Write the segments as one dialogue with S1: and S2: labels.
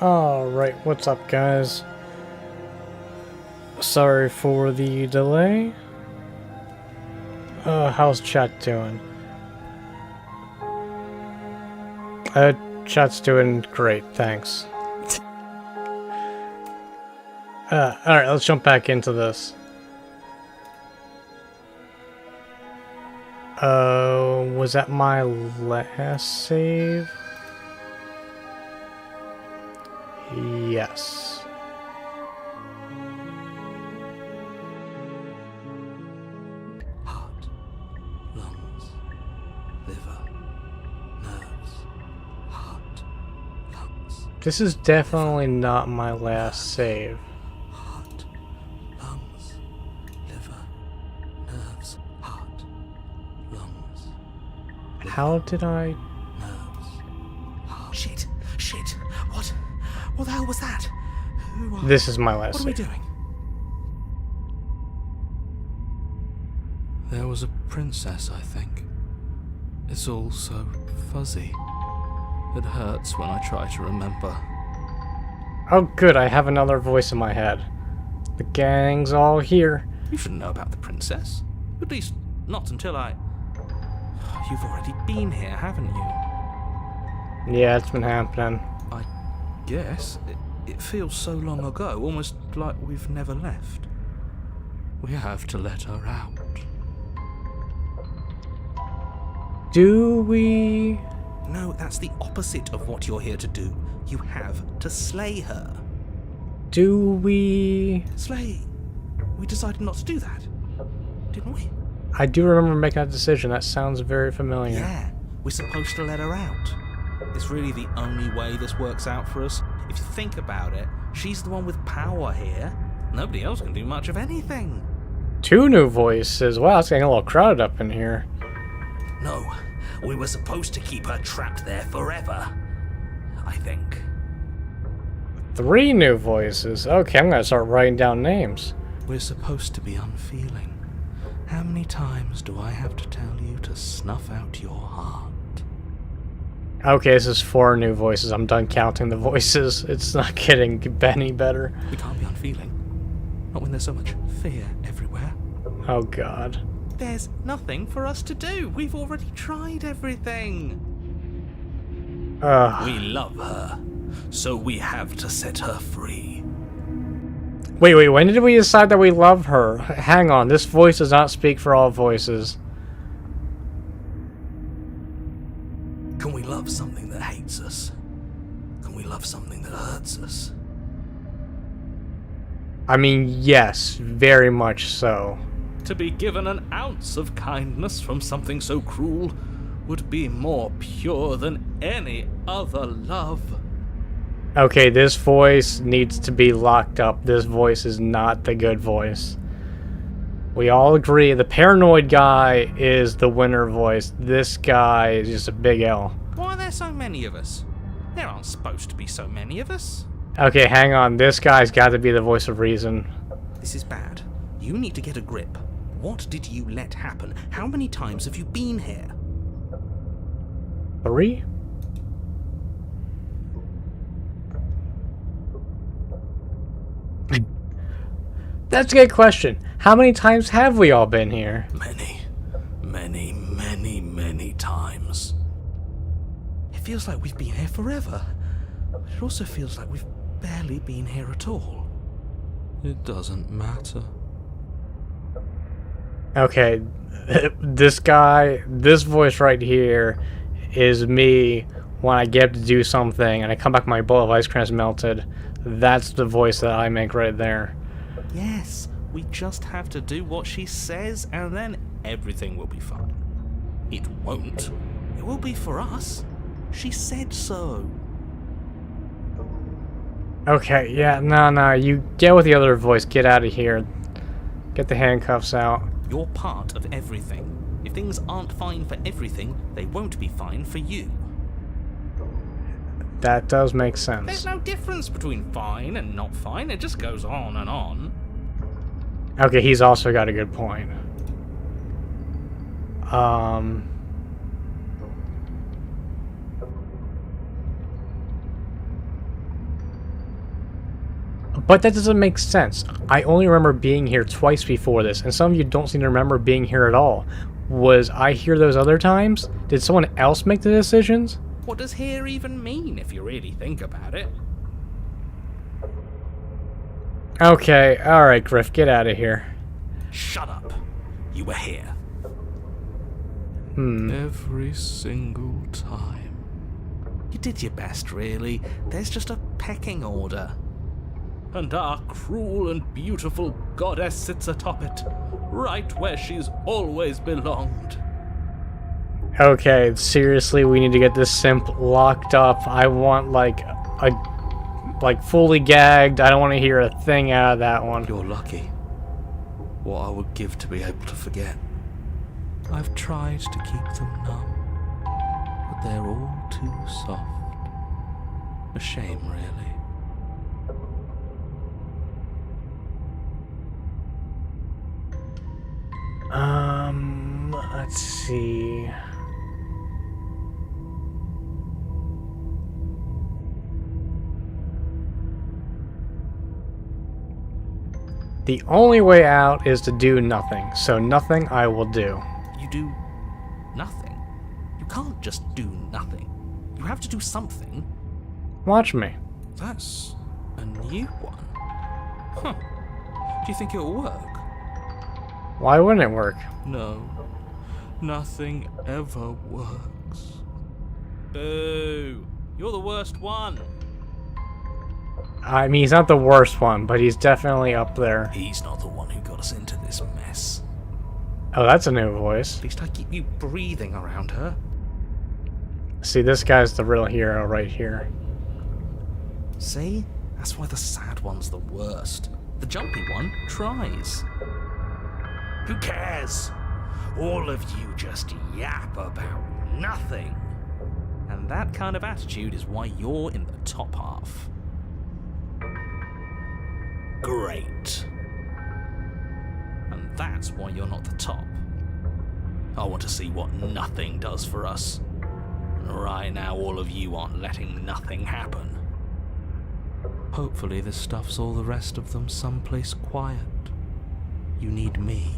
S1: Alright, what's up guys? Sorry for the delay. How's chat doing? Chat's doing great, thanks. Alright, let's jump back into this. Was that my last save? Yes.
S2: Heart, lungs, liver, nerves, heart, lungs.
S1: This is definitely not my last save.
S2: Heart, lungs, liver, nerves, heart, lungs.
S1: How did I...
S2: Nerves, heart. Shit! What the hell was that?
S1: This is my last
S2: What are we
S1: save.
S2: doing? There was a princess, I think. It's all so fuzzy. It hurts when I try to remember.
S1: Oh good, I have another voice in my head. The gang's all here.
S2: You should know about the princess. At least, not until I... You've already been here, haven't you?
S1: Yeah, it's been happening.
S2: I guess. It feels so long ago, almost like we've never left. We have to let her out.
S1: Do we...
S2: No, that's the opposite of what you're here to do. You have to slay her.
S1: Do we...
S2: Slay? We decided not to do that, didn't we?
S1: I do remember making that decision. That sounds very familiar.
S2: Yeah, we're supposed to let her out. It's really the only way this works out for us. If you think about it, she's the one with power here. Nobody else can do much of anything.
S1: 2 new voices. Wow, it's getting a little crowded up in here.
S2: No, we were supposed to keep her trapped there forever. I think.
S1: 3 new voices. Okay, I'm gonna start writing down names.
S2: We're supposed to be unfeeling. How many times do I have to tell you to snuff out your heart?
S1: Okay, this is 4 new voices. I'm done counting the voices. It's not getting any better.
S2: We can't be unfeeling. Not when there's so much fear everywhere.
S1: Oh god.
S2: There's nothing for us to do. We've already tried everything. We love her, so we have to set her free.
S1: Wait, when did we decide that we love her? Hang on, this voice does not speak for all voices.
S2: Can we love something that hates us? Can we love something that hurts us?
S1: I mean, yes, very much so.
S2: To be given an ounce of kindness from something so cruel would be more pure than any other love.
S1: Okay, this voice needs to be locked up. This voice is not the good voice. We all agree the paranoid guy is the winner voice. This guy is just a big L.
S2: Why are there so many of us? There aren't supposed to be so many of us.
S1: Okay, hang on. This guy's got to be the voice of reason.
S2: This is bad. You need to get a grip. What did you let happen? How many times have you been here?
S1: 3? That's a good question. How many times have we all been here?
S2: Many times. It feels like we've been here forever. But it also feels like we've barely been here at all. It doesn't matter.
S1: Okay, this guy, this voice right here is me when I get to do something and I come back my bowl of ice cream is melted. That's the voice that I make right there.
S2: Yes, we just have to do what she says and then everything will be fine. It won't. It will be for us. She said so.
S1: Okay, yeah, no, you get with the other voice. Get out of here. Get the handcuffs out.
S2: You're part of everything. If things aren't fine for everything, they won't be fine for you.
S1: That does make
S2: There's
S1: sense.
S2: no difference between fine and not fine. It just goes on and on.
S1: Okay, he's also got a good point. But that doesn't make sense. I only remember being here twice before this, and some of you don't seem to remember being here at all. Was I here those other times? Did someone else make the decisions?
S2: What does here even mean if you really think about it?
S1: Okay, alright, Griff, get out of here.
S2: Shut up. You were here.
S3: Every single time.
S2: You did your best, really. There's just a pecking order. And our cruel and beautiful goddess sits atop it, right where she's always belonged.
S1: Okay, seriously, we need to get this simp locked up. I want, like fully gagged. I don't want to hear a thing out of that one.
S2: You're lucky. What I would give to be able to forget.
S3: I've tried to keep them numb, but they're all too soft. A shame, really.
S1: Let's see. The only way out is to do nothing, so nothing I will do.
S2: You do nothing. You can't just do nothing. You have to do something.
S1: Watch me.
S2: That's a new one. Huh. Do you think it'll work?
S1: Why wouldn't it work?
S3: No, nothing ever works.
S2: Boo! You're the worst one.
S1: I mean, he's not the worst one, but he's definitely up there.
S2: He's not the one who got us into this mess.
S1: Oh, that's a new voice.
S2: At least I keep you breathing around her.
S1: See, this guy's the real hero right here.
S2: See? That's why the sad one's the worst. The jumpy one tries. Who cares? All of you just yap about nothing. And that kind of attitude is why you're in the top half. Great. And that's why you're not the top. I want to see what nothing does for us. And right now all of you aren't letting nothing happen.
S3: Hopefully this stuffs all the rest of them someplace quiet. You need me,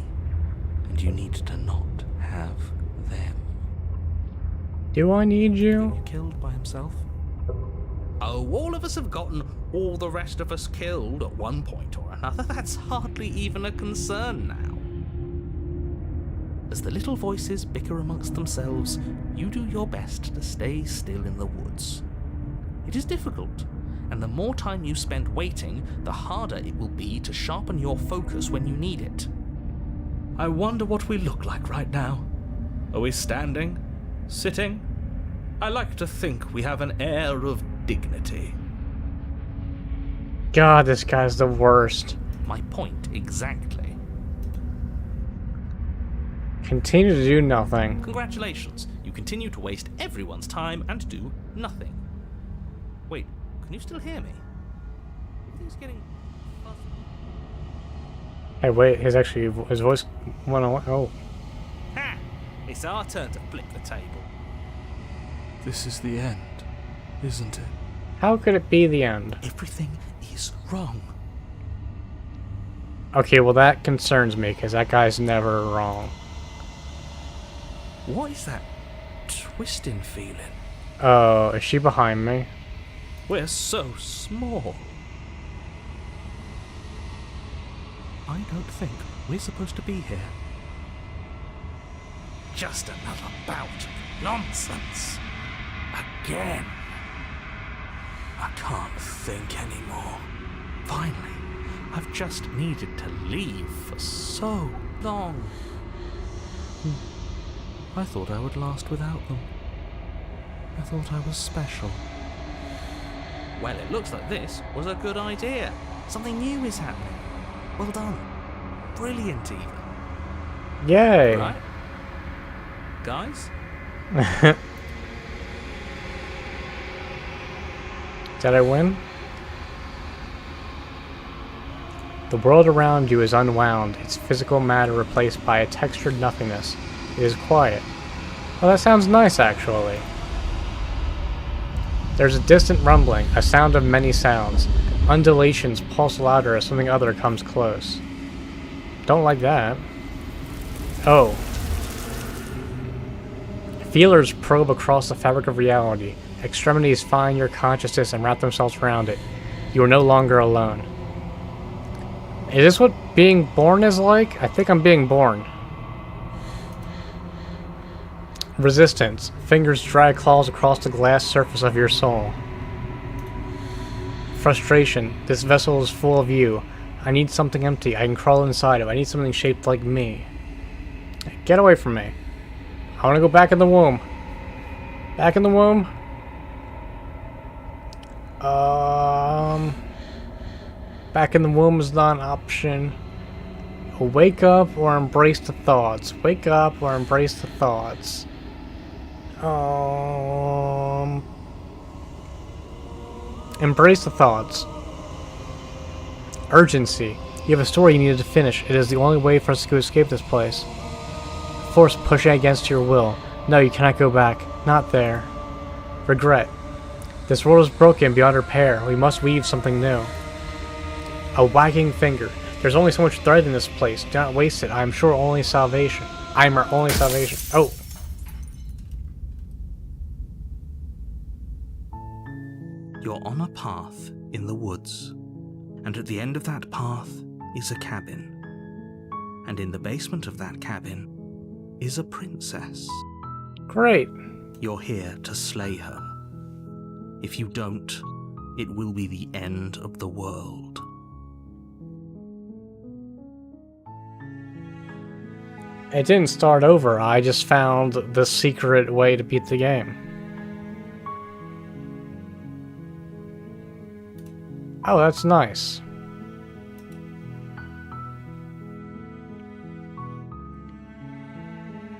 S3: and you need to not have them.
S1: Do I need you?
S2: You killed by himself? Oh, all of us have gotten all the rest of us killed at one point or another. That's hardly even a concern now. As the little voices bicker amongst themselves, you do your best to stay still in the woods. It is difficult, and the more time you spend waiting, the harder it will be to sharpen your focus when you need it. I wonder what we look like right now. Are we standing? Sitting? I like to think we have an air of dignity.
S1: God, this guy's the worst.
S2: My point exactly.
S1: Continue to do nothing.
S2: Congratulations, you continue to waste everyone's time and do nothing. Wait, can you still hear me? Everything's getting fuzzy.
S1: Hey, wait, his voice went away. Oh.
S2: Ha! It's our turn to flip the table.
S3: This is the end, isn't it?
S1: How could it be the end?
S2: Everything is wrong.
S1: Okay, well that concerns me, because that guy's never wrong.
S2: What is that twisting feeling?
S1: Oh, is she behind me?
S2: We're so small. I don't think we're supposed to be here. Just another bout of nonsense. Again. I can't think anymore. Finally, I've just needed to leave for so long.
S3: I thought I would last without them. I thought I was special.
S2: Well, it looks like this was a good idea. Something new is happening. Well done. Brilliant, even.
S1: Yay!
S2: Right? Guys?
S1: Did I win? The world around you is unwound, its physical matter replaced by a textured nothingness. It is quiet. Well, that sounds nice, actually. There's a distant rumbling, a sound of many sounds. Undulations pulse louder as something other comes close. Don't like that. Oh. Feelers probe across the fabric of reality. Extremities find your consciousness and wrap themselves around it. You are no longer alone. Is this what being born is like? I think I'm being born. Resistance. Fingers drag claws across the glass surface of your soul. Frustration. This vessel is full of you. I need something empty. I can crawl inside of. I need something shaped like me. Get away from me. I want to go back in the womb. Back in the womb? Back in the womb is not an option. Wake up or embrace the thoughts. Wake up or embrace the thoughts. Embrace the thoughts. Urgency. You have a story you needed to finish. It is the only way for us to escape this place. Force pushing against your will. No, you cannot go back. Not there. Regret. This world is broken beyond repair. We must weave something new. A wagging finger. There's only so much thread in this place. Do not waste it. I am sure only salvation. I am our only salvation. Oh.
S3: You're on a path in the woods, and at the end of that path is a cabin. And in the basement of that cabin is a princess.
S1: Great.
S3: You're here to slay her. If you don't, it will be the end of the world.
S1: It didn't start over. I just found the secret way to beat the game. Oh, that's nice.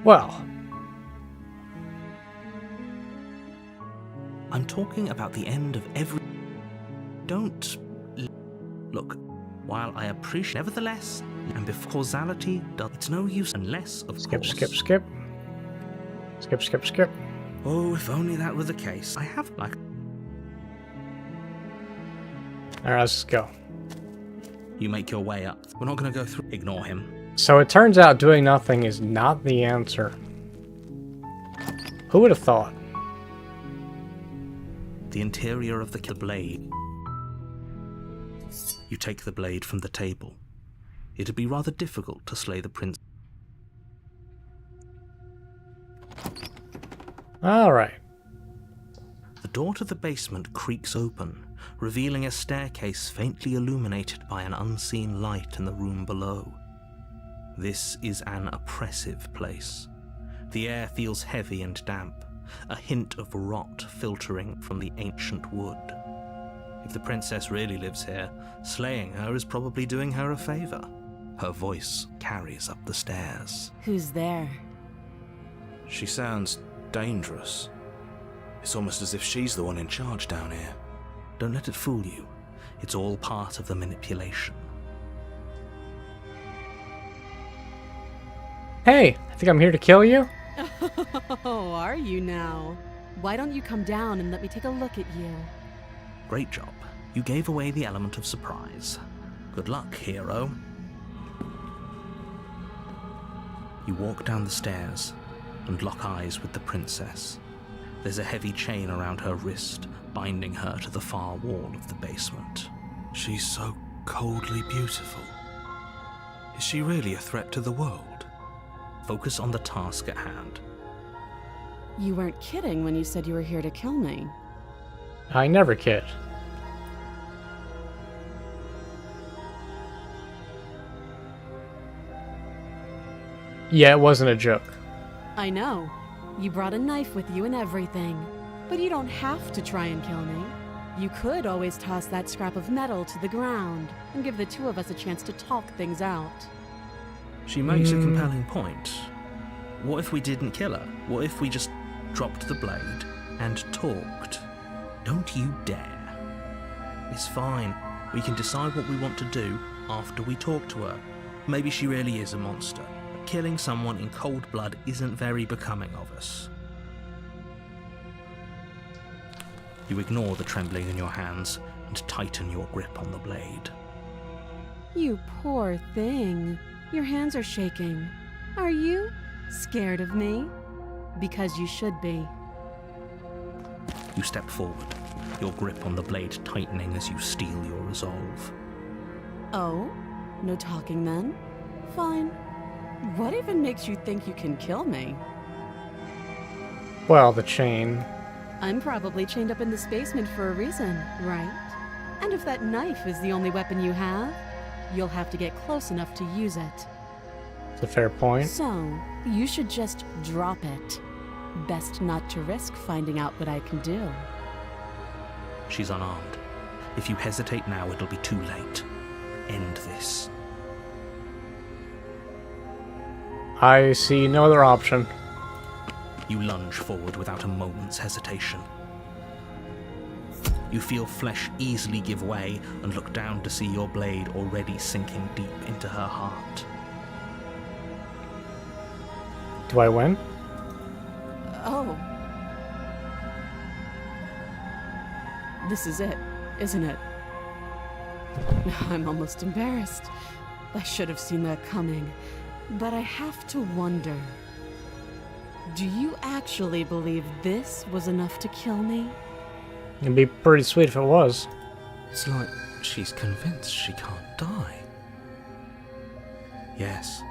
S1: Well.
S3: I'm talking about the end of every... Don't... Look, while I appreciate... Nevertheless, and if causality does... It's no use unless, of course...
S1: Skip. Skip.
S3: Oh, if only that were the case. I have, like...
S1: Alright, let's just go.
S3: You make your way up. We're not going to go through... Ignore him.
S1: So it turns out doing nothing is not the answer. Who would have thought?
S3: The interior of the blade. You take the blade from the table. It'd be rather difficult to slay the prince.
S1: Alright.
S3: The door to the basement creaks open, revealing a staircase faintly illuminated by an unseen light in the room below. This is an oppressive place. The air feels heavy and damp, a hint of rot filtering from the ancient wood. If the princess really lives here, slaying her is probably doing her a favor. Her voice carries up the stairs.
S4: Who's there?
S3: She sounds dangerous. It's almost as if she's the one in charge down here. Don't let it fool you. It's all part of the manipulation.
S1: Hey, I think I'm here to kill you.
S4: Oh, are you now? Why don't you come down and let me take a look at you?
S3: Great job. You gave away the element of surprise. Good luck, hero. You walk down the stairs and lock eyes with the princess. There's a heavy chain around her wrist, binding her to the far wall of the basement. She's so coldly beautiful. Is she really a threat to the world? Focus on the task at hand.
S4: You weren't kidding when you said you were here to kill me.
S1: I never kid. Yeah, it wasn't a joke.
S4: I know. You brought a knife with you and everything. But you don't have to try and kill me. You could always toss that scrap of metal to the ground and give the two of us a chance to talk things out.
S3: She makes a compelling point. What if we didn't kill her? What if we just dropped the blade and talked? Don't you dare. It's fine. We can decide what we want to do after we talk to her. Maybe she really is a monster. But killing someone in cold blood isn't very becoming of us. You ignore the trembling in your hands and tighten your grip on the blade.
S4: You poor thing. Your hands are shaking. Are you scared of me? Because you should be.
S3: You step forward, your grip on the blade tightening as you steel your resolve.
S4: Oh? No talking then? Fine. What even makes you think you can kill me?
S1: Well, the chain.
S4: I'm probably chained up in this basement for a reason, right? And if that knife is the only weapon you have, you'll have to get close enough to use it.
S1: It's a fair point.
S4: So, you should just drop it. Best not to risk finding out what I can do.
S3: She's unarmed. If you hesitate now, it'll be too late. End this.
S1: I see no other option.
S3: You lunge forward without a moment's hesitation. You feel flesh easily give way and look down to see your blade already sinking deep into her heart.
S1: Do I win?
S4: Oh. This is it, isn't it? I'm almost embarrassed. I should have seen that coming. But I have to wonder. Do you actually believe this was enough to kill me?
S1: It'd be pretty sweet if it was.
S3: It's like she's convinced she can't die. Yes,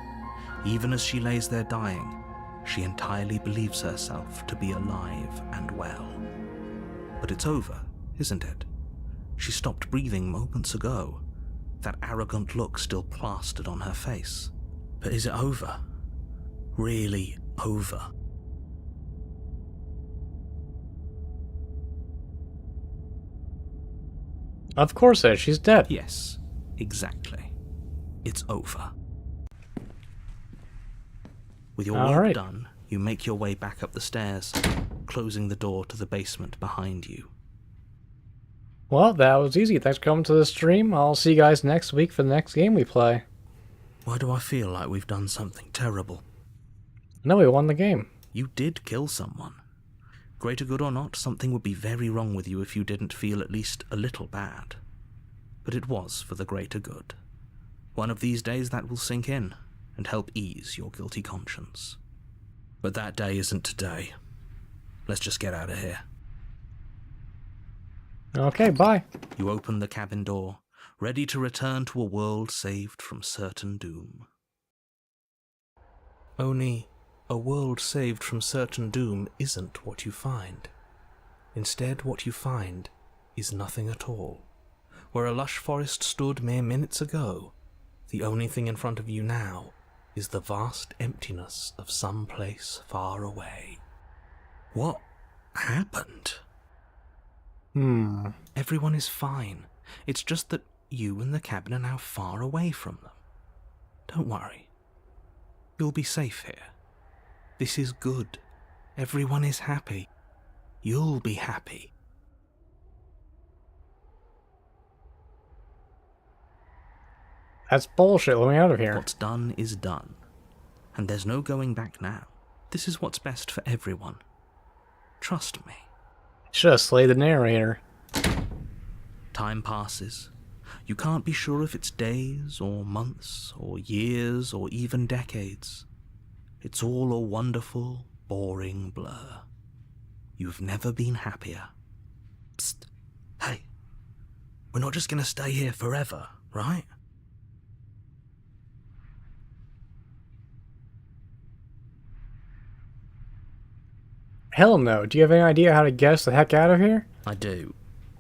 S3: even as she lays there dying, she entirely believes herself to be alive and well. But it's over, isn't it? She stopped breathing moments ago, that arrogant look still plastered on her face. But is it over? Really over?
S1: Of course it is. She's dead.
S3: Yes, exactly. It's over. With your
S1: All
S3: work
S1: right.
S3: done, you make your way back up the stairs, closing the door to the basement behind you.
S1: Well, that was easy. Thanks for coming to the stream. I'll see you guys next week for the next game we play.
S3: Why do I feel like we've done something terrible?
S1: No, we won the game.
S3: You did kill someone. Greater good or not, something would be very wrong with you if you didn't feel at least a little bad. But it was for the greater good. One of these days that will sink in and help ease your guilty conscience. But that day isn't today. Let's just get out of here.
S1: Okay, bye.
S3: You open the cabin door, ready to return to a world saved from certain doom. Only, a world saved from certain doom isn't what you find. Instead, what you find is nothing at all. Where a lush forest stood mere minutes ago, the only thing in front of you now is the vast emptiness of some place far away. What happened? Everyone is fine. It's just that you and the cabin are now far away from them. Don't worry. You'll be safe here. This is good. Everyone is happy. You'll be happy.
S1: That's bullshit. Let me out of here.
S3: What's done is done. And there's no going back now. This is what's best for everyone. Trust me.
S1: Should have slayed the narrator.
S3: Time passes. You can't be sure if it's days or months or years or even decades. It's all a wonderful, boring blur. You've never been happier. Psst. Hey. We're not just going to stay here forever, right?
S1: Hell no. Do you have any idea how to get us the heck out of here?
S3: I do,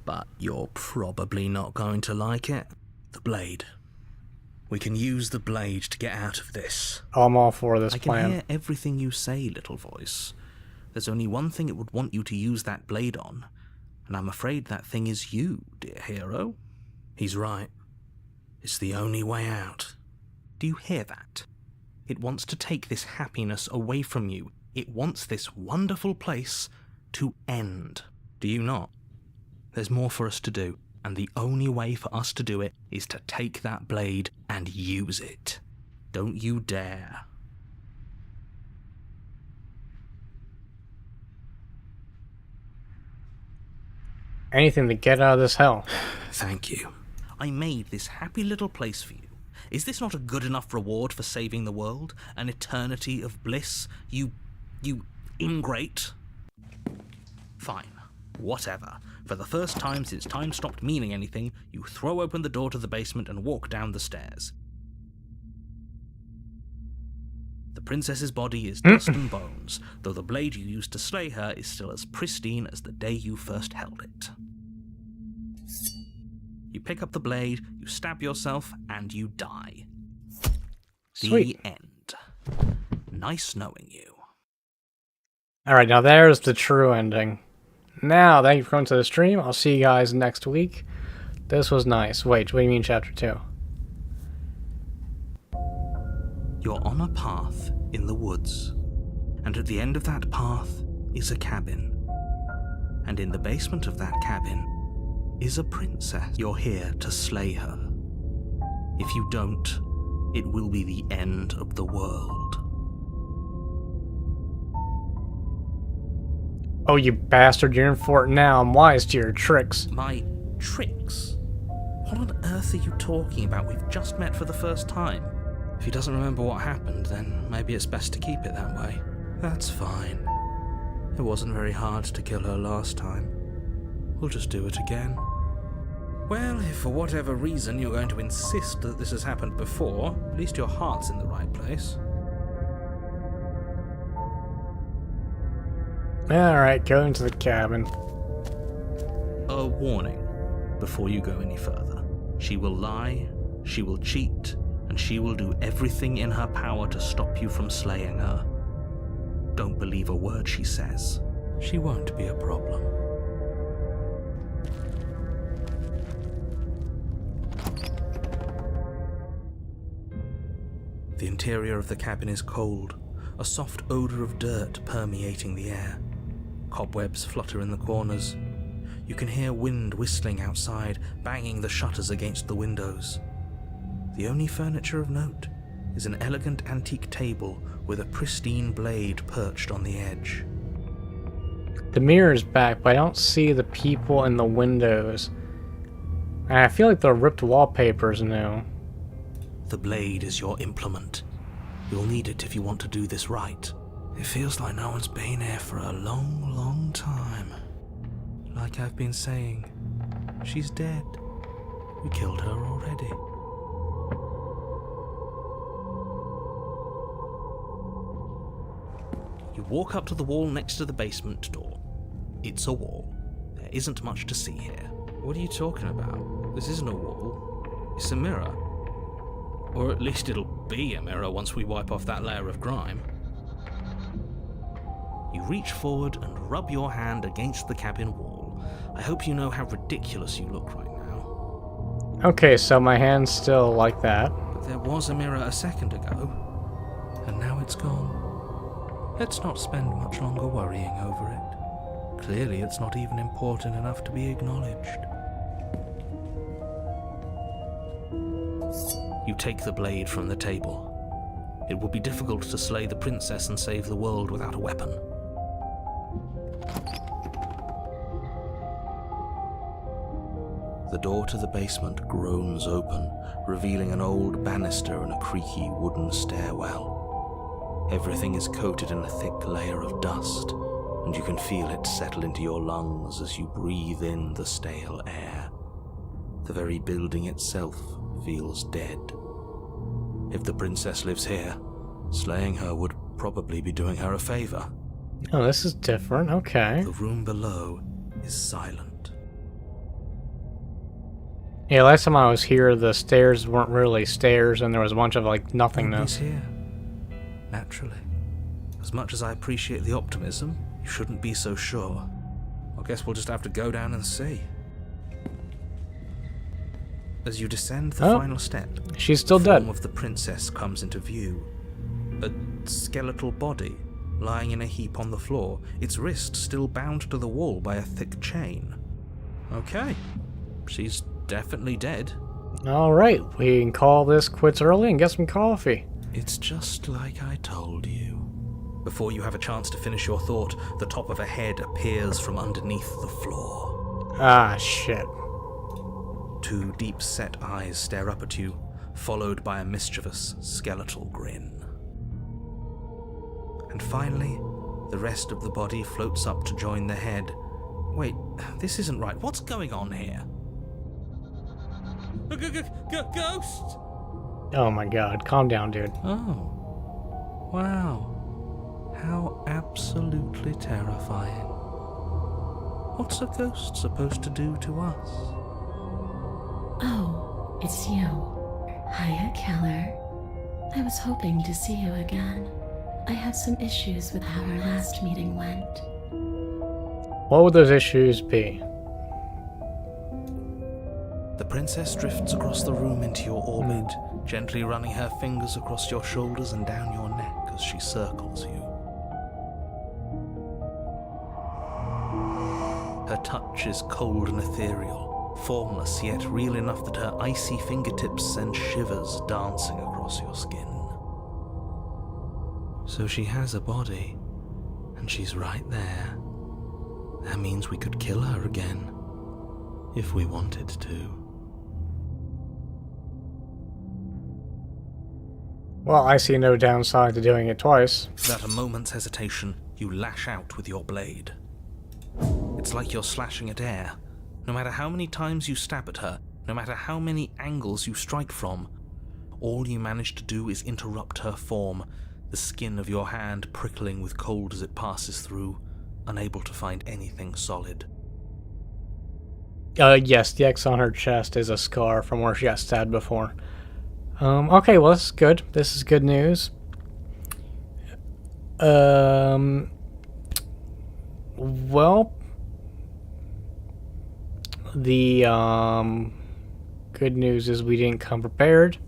S3: but you're probably not going to like it. The blade. We can use the blade to get out of this.
S1: Oh, I'm all for this
S3: I can
S1: plan.
S3: hear everything you say, little voice. There's only one thing it would want you to use that blade on, and I'm afraid that thing is you, dear hero. He's right. It's the only way out. Do you hear that? It wants to take this happiness away from you. It wants this wonderful place to end. Do you not? There's more for us to do, and the only way for us to do it is to take that blade and use it. Don't you dare.
S1: Anything to get out of this hell.
S3: Thank you. I made this happy little place for you. Is this not a good enough reward for saving the world? An eternity of bliss? You ingrate? Fine. Whatever. For the first time since time stopped meaning anything, you throw open the door to the basement and walk down the stairs. The princess's body is dust and bones, though the blade you used to slay her is still as pristine as the day you first held it. You pick up the blade, you stab yourself, and you die.
S1: Sweet.
S3: The end. Nice knowing you.
S1: Alright, now there's the true ending. Now, thank you for coming to the stream. I'll see you guys next week. This was nice. Wait, what do you mean chapter 2?
S3: You're on a path in the woods, and at the end of that path is a cabin. And in the basement of that cabin is a princess. You're here to slay her. If you don't, it will be the end of the world.
S1: Oh, you bastard, you're in for it now. I'm wise to your tricks.
S3: My tricks? What on earth are you talking about? We've just met for the first time. If he doesn't remember what happened, then maybe it's best to keep it that way. That's fine. It wasn't very hard to kill her last time. We'll just do it again. Well, if for whatever reason you're going to insist that this has happened before, at least your heart's in the right place.
S1: Alright, go into the cabin.
S3: A warning before you go any further. She will lie, she will cheat, and she will do everything in her power to stop you from slaying her. Don't believe a word she says. She won't be a problem. The interior of the cabin is cold, a soft odor of dirt permeating the air. Cobwebs flutter in the corners. You can hear wind whistling outside, banging the shutters against the windows. The only furniture of note is an elegant antique table with a pristine blade perched on the edge.
S1: The mirror's back, but I don't see the people in the windows. And I feel like the ripped wallpaper's new.
S3: The blade is your implement. You'll need it if you want to do this right. It feels like no one's been here for a long, long time. Like I've been saying, she's dead. We killed her already. You walk up to the wall next to the basement door. It's a wall. There isn't much to see here. What are you talking about? This isn't a wall. It's a mirror. Or at least it'll be a mirror once we wipe off that layer of grime. You reach forward and rub your hand against the cabin wall. I hope you know how ridiculous you look right now.
S1: Okay, so my hand's still like that.
S3: But there was a mirror a second ago, and now it's gone. Let's not spend much longer worrying over it. Clearly it's not even important enough to be acknowledged. You take the blade from the table. It will be difficult to slay the princess and save the world without a weapon. The door to the basement groans open, revealing an old banister and a creaky wooden stairwell. Everything is coated in a thick layer of dust, and you can feel it settle into your lungs as you breathe in the stale air. The very building itself feels dead. If the princess lives here, slaying her would probably be doing her a favor.
S1: Oh, this is different. Okay.
S3: The room below is silent.
S1: Yeah, last time I was here, the stairs weren't really stairs, and there was a bunch of, like, nothingness.
S3: Nobody's here. Naturally. As much as I appreciate the optimism, you shouldn't be so sure. I guess we'll just have to go down and see. As you descend the final step,
S1: she's still
S3: the
S1: dead.
S3: form of the princess comes into view. A skeletal body lying in a heap on the floor, its wrist still bound to the wall by a thick chain. Okay, she's definitely dead.
S1: Alright, we can call this quits early and get some coffee.
S3: It's just like I told you. Before you have a chance to finish your thought, the top of a head appears from underneath the floor.
S1: Ah, shit.
S3: Two deep-set eyes stare up at you, followed by a mischievous, skeletal grin. And finally, the rest of the body floats up to join the head. Wait, this isn't right. What's going on here? Ghost!
S1: Oh my god, calm down, dude.
S3: Oh. Wow. How absolutely terrifying. What's a ghost supposed to do to us?
S5: Oh, it's you. Hiya, Keller. I was hoping to see you again. I have some issues with how our last meeting went.
S1: What would those issues be?
S3: The princess drifts across the room into your orbit, gently running her fingers across your shoulders and down your neck as she circles you. Her touch is cold and ethereal, formless yet real enough that her icy fingertips send shivers dancing across your skin. So she has a body, and she's right there. That means we could kill her again, if we wanted to.
S1: Well, I see no downside to doing it twice.
S3: Without a moment's hesitation, you lash out with your blade. It's like you're slashing at air. No matter how many times you stab at her, no matter how many angles you strike from, all you manage to do is interrupt her form, the skin of your hand prickling with cold as it passes through, unable to find anything solid.
S1: Yes, the X on her chest is a scar from where she got stabbed before. Okay, well, this is good. This is good news. Well, the good news is we didn't come prepared.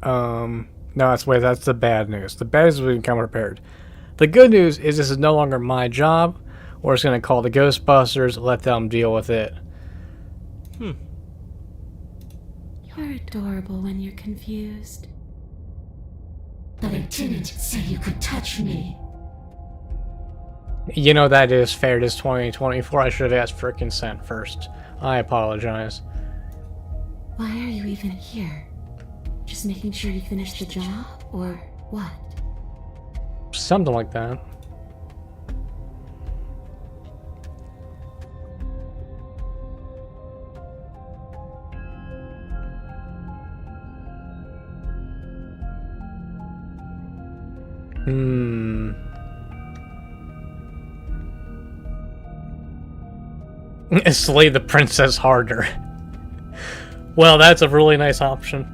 S1: No, that's the bad news. The bad news is we didn't come prepared. The good news is this is no longer my job. We're just going to call the Ghostbusters, let them deal with it.
S5: You're adorable when you're confused.
S6: But I didn't say you could touch me.
S1: You know, that is fair. It is 2024. I should have asked for consent first. I apologize.
S5: Why are you even here? Just making sure you finish the job, or what?
S1: Something like that. Slay the princess harder. Well, that's a really nice option.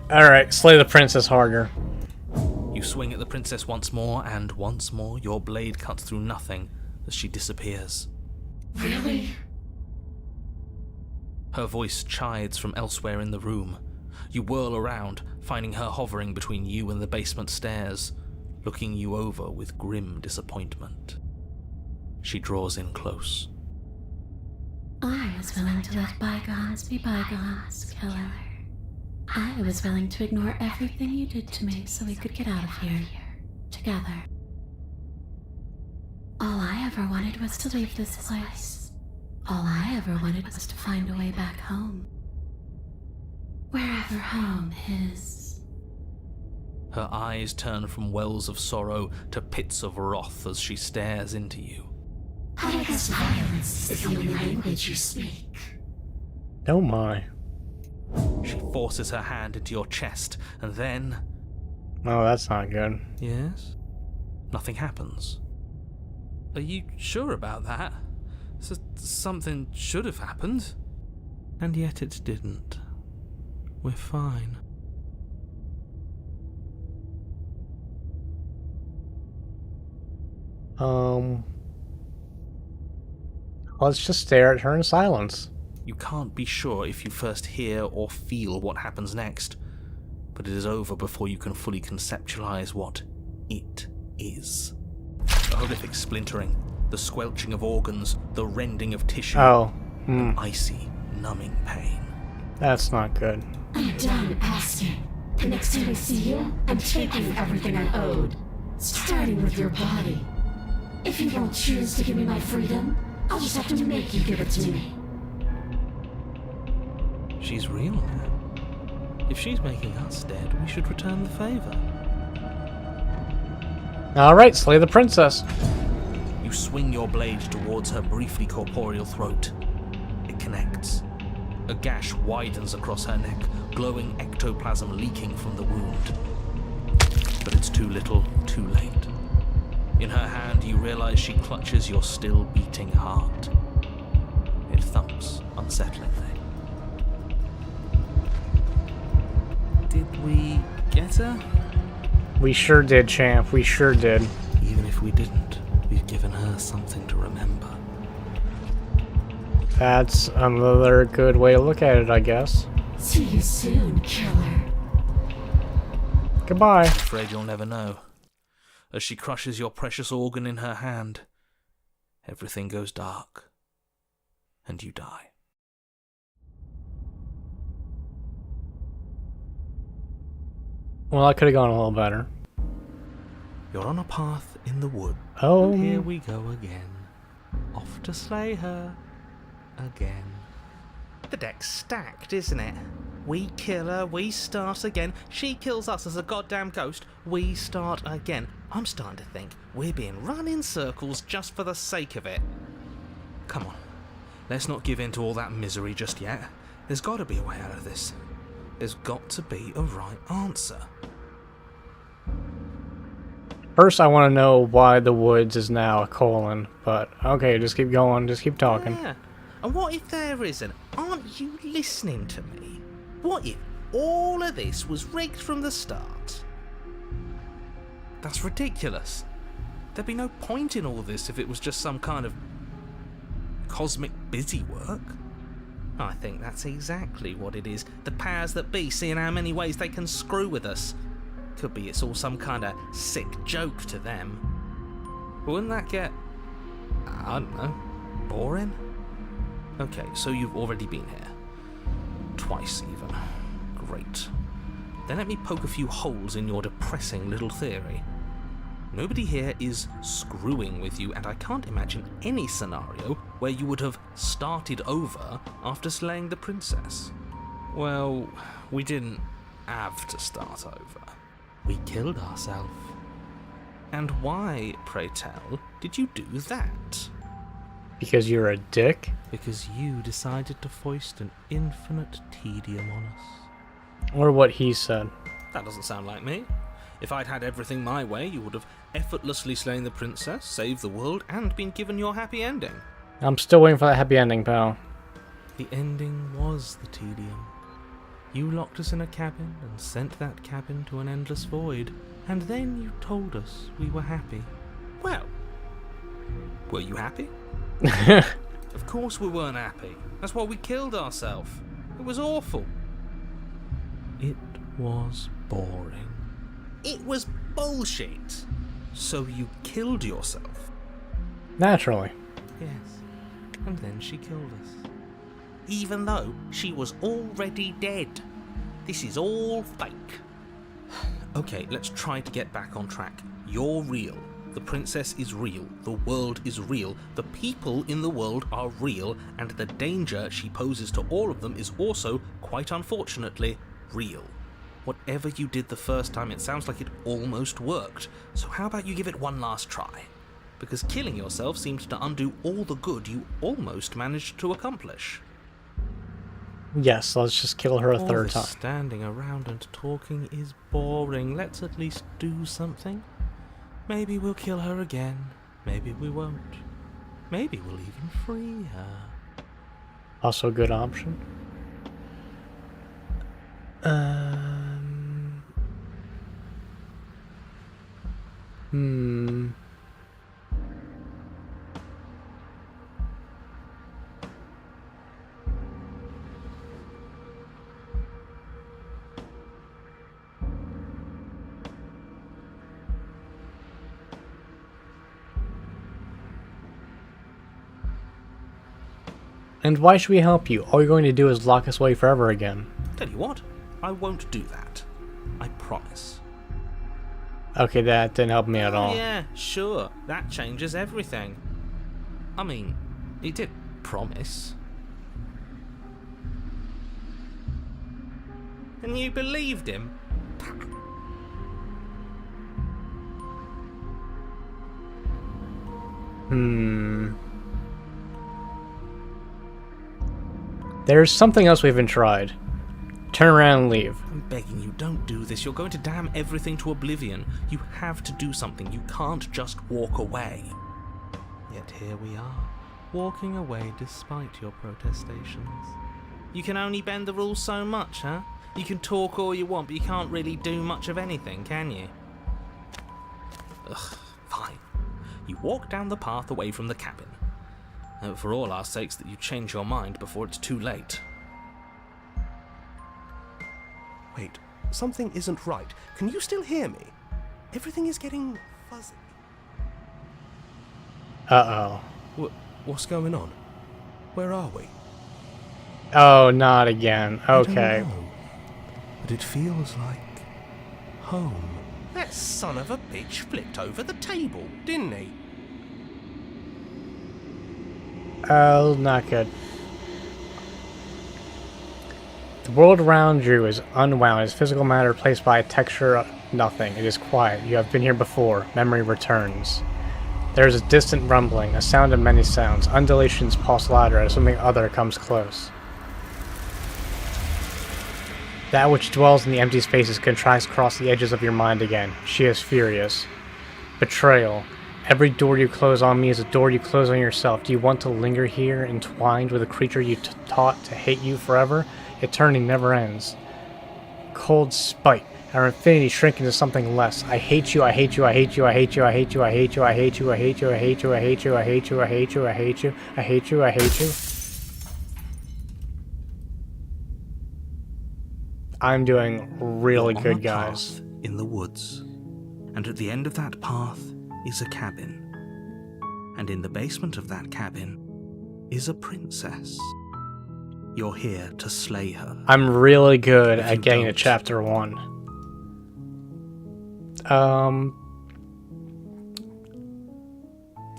S1: Alright, slay the princess harder.
S3: You swing at the princess once more, and once more your blade cuts through nothing as she disappears.
S6: Really?
S3: Her voice chides from elsewhere in the room. You whirl around, finding her hovering between you and the basement stairs, looking you over with grim disappointment. She draws in close.
S5: I was willing to let bygones be bygones, Keller. I was willing to ignore everything you did to me so we could get out of here, together. All I ever wanted was to leave this place. All I ever wanted was to find a way back home. Wherever home is.
S3: Her eyes turn from wells of sorrow to pits of wrath as she stares into you.
S6: I guess violence is the only language you speak.
S1: Oh my.
S3: She forces her hand into your chest, and then...
S1: Oh, that's not good.
S3: Yes? Nothing happens.
S2: Are you sure about that? Something should have happened.
S3: And yet it didn't. We're fine.
S1: Let's just stare at her in silence.
S3: You can't be sure if you first hear or feel what happens next, but it is over before you can fully conceptualize what it is. The horrific splintering, the squelching of organs, the rending of tissue, an icy, numbing pain.
S1: That's not good.
S6: I'm done asking. The next time I see you, I'm taking everything I owed. starting with your body. If you don't choose to give me my freedom, I'll just have to make you give it to me.
S3: She's real now. If she's making us dead, we should return the favor.
S1: Alright, slay the princess.
S3: You swing your blade towards her briefly corporeal throat. It connects. A gash widens across her neck, glowing ectoplasm leaking from the wound. But it's too little, too late. In her hand, you realize she clutches your still beating heart. It thumps unsettlingly. Did we get her?
S1: We sure did, champ. We sure did.
S3: Even if we didn't, we've given her something to remember.
S1: That's another good way to look at it, I guess.
S6: See you soon, killer.
S1: Goodbye.
S3: Afraid you'll never know. As she crushes your precious organ in her hand, everything goes dark, and you die.
S1: Well, that could have gone a little better.
S3: You're on a path in the wood.
S1: Oh.
S3: And here we go again. Off to slay her. Again. The deck's stacked, isn't it? We kill her, we start again. She kills us as a goddamn ghost, we start again. I'm starting to think we're being run in circles just for the sake of it. Come on. Let's not give in to all that misery just yet. There's got to be a way out of this. There's got to be a right answer.
S1: First, I want to know why the woods is now a colon, but okay, just keep going, just keep talking.
S3: Yeah. And what if there isn't? Aren't you listening to me? What if all of this was rigged from the start? That's ridiculous. There'd be no point in all this if it was just some kind of cosmic busy work. I think that's exactly what it is. The powers that be seeing how many ways they can screw with us. Could be it's all some kind of sick joke to them. Wouldn't that get, I don't know, boring? Okay, so you've already been here. Twice even. Great. Then let me poke a few holes in your depressing little theory. Nobody here is screwing with you, and I can't imagine any scenario where you would have started over after slaying the princess. Well, we didn't have to start over. We killed ourselves. And why, pray tell, did you do that?
S1: Because you're a dick?
S3: Because you decided to foist an infinite tedium on us.
S1: Or what he said.
S3: That doesn't sound like me. If I'd had everything my way, you would have effortlessly slain the princess, saved the world, and been given your happy ending.
S1: I'm still waiting for that happy ending, pal.
S3: The ending was the tedium. You locked us in a cabin and sent that cabin to an endless void, and then you told us we were happy. Well, were you happy? Of course we weren't happy. That's why we killed ourselves. It was awful. It was boring. It was bullshit. So you killed yourself?
S1: Naturally.
S3: Yes. And then she killed us. Even though she was already dead. This is all fake. Okay, let's try to get back on track. You're real. The princess is real. The world is real. The people in the world are real. And the danger she poses to all of them is also, quite unfortunately, real. Whatever you did the first time, it sounds like it almost worked. So how about you give it one last try? Because killing yourself seems to undo all the good you almost managed to accomplish.
S1: Yes, let's just kill her a third time.
S3: Standing around and talking is boring. Let's at least do something. Maybe we'll kill her again. Maybe we won't. Maybe we'll even free her.
S1: Also a good option. And why should we help you? All you're going to do is lock us away forever again.
S3: Tell you what, I won't do that. I promise.
S1: Okay, that didn't help me at all.
S3: Yeah, sure. That changes everything.
S2: I mean, he did promise.
S3: And you believed him?
S1: There's something else we haven't tried. Turn around and leave.
S3: I'm begging you, don't do this. You're going to damn everything to oblivion. You have to do something. You can't just walk away. Yet here we are, walking away despite your protestations. You can only bend the rules so much, huh? You can talk all you want, but you can't really do much of anything, can you? Ugh, fine. You walk down the path away from the cabin. For all our sakes that you change your mind before it's too late.
S7: Wait, something isn't right. Can you still hear me? Everything is getting fuzzy.
S1: Uh-oh.
S7: What's going on? Where are we?
S1: Oh, not again.
S7: I don't
S1: Okay.
S7: know, but it feels like home. That son of a bitch flipped over the table, didn't he?
S1: Oh, not good. The world around you is unwound. Is physical matter replaced by a texture of nothing. It is quiet. You have been here before. Memory returns. There is a distant rumbling, a sound of many sounds. Undulations pulse louder as something other comes close. That which dwells in the empty spaces contracts across the edges of your mind again. She is furious. Betrayal. Every door you close on me is a door you close on yourself. Do you want to linger here, entwined with a creature you taught to hate you forever? Eternity never ends. Cold spite. Our infinity shrink into something less. I hate you, I hate you, I hate you, I hate you, I hate you, I hate you, I hate you, I hate you, I hate you, I hate you, I hate you, I hate you, I hate you, I hate you, I hate you. I'm doing really
S3: You're on
S1: good,
S3: a
S1: guys.
S3: path in the woods, and at the end of that path is a cabin. And in the basement of that cabin is a princess. You're here to slay her.
S1: I'm really good
S3: If
S1: at
S3: you
S1: getting to
S3: don't-
S1: chapter 1.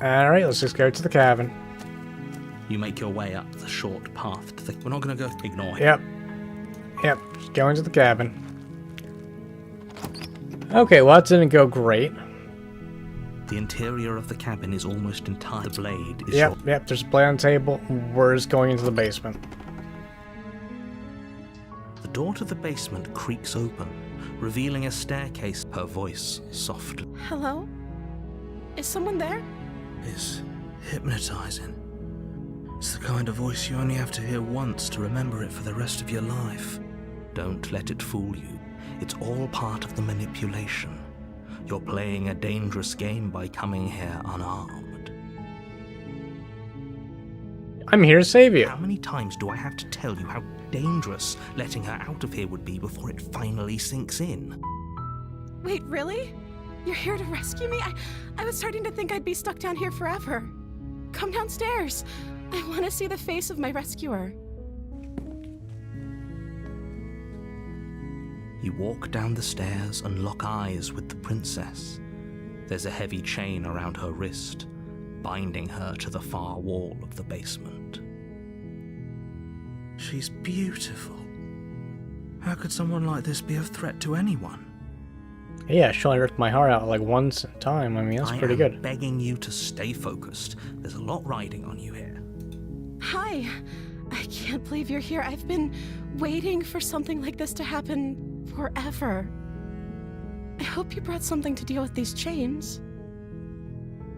S1: Alright, let's just go to the cabin.
S3: You make your way up the short path to the... We're not going to go... Ignore him.
S1: Yep, just going to the cabin. Okay, well that didn't go great.
S3: The interior of the cabin is almost entirely... The blade is
S1: Yep, there's a blade on the table. We're just going into the basement.
S3: The door to the basement creaks open, revealing a staircase. Her voice softly.
S8: Hello? Is someone there?
S3: It's hypnotizing. It's the kind of voice you only have to hear once to remember it for the rest of your life. Don't let it fool you. It's all part of the manipulation. You're playing a dangerous game by coming here unarmed.
S1: I'm here to save you.
S3: How many times do I have to tell you how dangerous letting her out of here would be before it finally sinks in?
S8: Wait, really? You're here to rescue me? I was starting to think I'd be stuck down here forever. Come downstairs. I want to see the face of my rescuer.
S3: You walk down the stairs and lock eyes with the princess. There's a heavy chain around her wrist, binding her to the far wall of the basement. She's beautiful. How could someone like this be a threat to anyone?
S1: Yeah, she only ripped my heart out like one time. I mean, that's pretty
S3: I am
S1: good.
S3: begging you to stay focused. There's a lot riding on you here.
S8: Hi. I can't believe you're here. I've been waiting for something like this to happen forever. I hope you brought something to deal with these chains.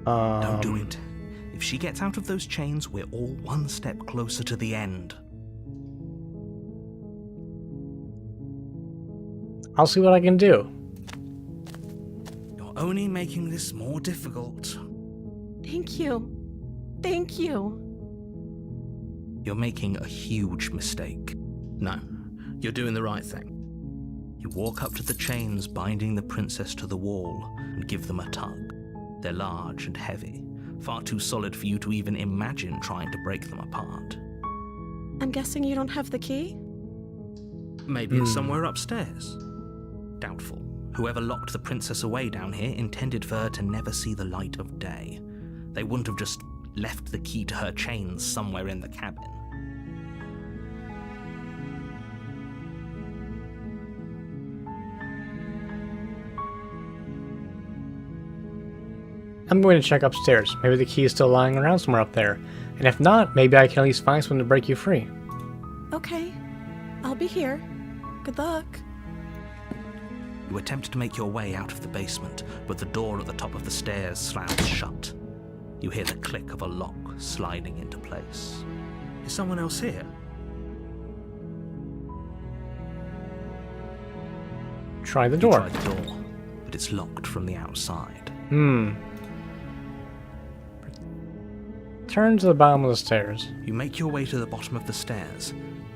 S3: Don't do it. If she gets out of those chains, we're all one step closer to the end.
S1: I'll see what I can do.
S3: You're only making this more difficult.
S8: Thank you. Thank you.
S3: You're making a huge mistake. No, you're doing the right thing. You walk up to the chains binding the princess to the wall and give them a tug. They're large and heavy, far too solid for you to even imagine trying to break them apart.
S8: I'm guessing you don't have the key?
S3: Maybe it's somewhere upstairs. Doubtful. Whoever locked the princess away down here intended for her to never see the light of day. They wouldn't have just left the key to her chains somewhere in the cabin.
S1: I'm going to check upstairs. Maybe the key is still lying around somewhere up there. And if not, maybe I can at least find someone to break you free.
S8: Okay, I'll be here. Good luck.
S3: You attempt to make your way out of the basement, but the door at the top of the stairs slams shut. You hear the click of a lock sliding into place. Is someone else here?
S1: Try the
S3: You
S1: door.
S3: try the door, but it's locked from the outside.
S1: Turn to the bottom of the stairs.
S3: You make your way to the bottom of the stairs.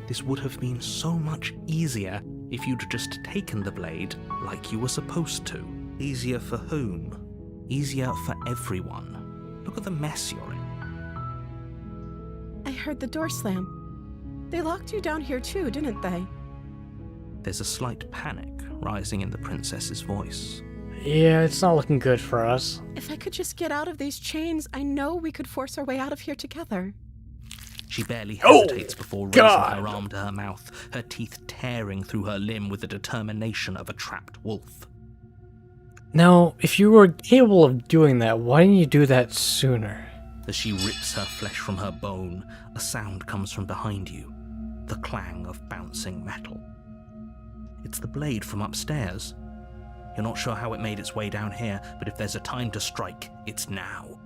S3: This would have been so much easier if you'd just taken the blade like you were supposed to. Easier for whom? Easier for everyone. Look at the mess you're in.
S8: I heard the door slam. They locked you down here too, didn't they?
S3: There's a slight panic rising in the princess's voice.
S1: Yeah, it's not looking good for us.
S8: If I could just get out of these chains, I know we could force our way out of here together.
S3: She barely hesitates before raising
S1: God.
S3: her arm to her mouth, her teeth tearing through her limb with the determination of a trapped wolf.
S1: Now, if you were capable of doing that, why didn't you do that sooner?
S3: As she rips her flesh from her bone, a sound comes from behind you, the clang of bouncing metal. It's the blade from upstairs. You're not sure how it made its way down here, but if there's a time to strike, it's now.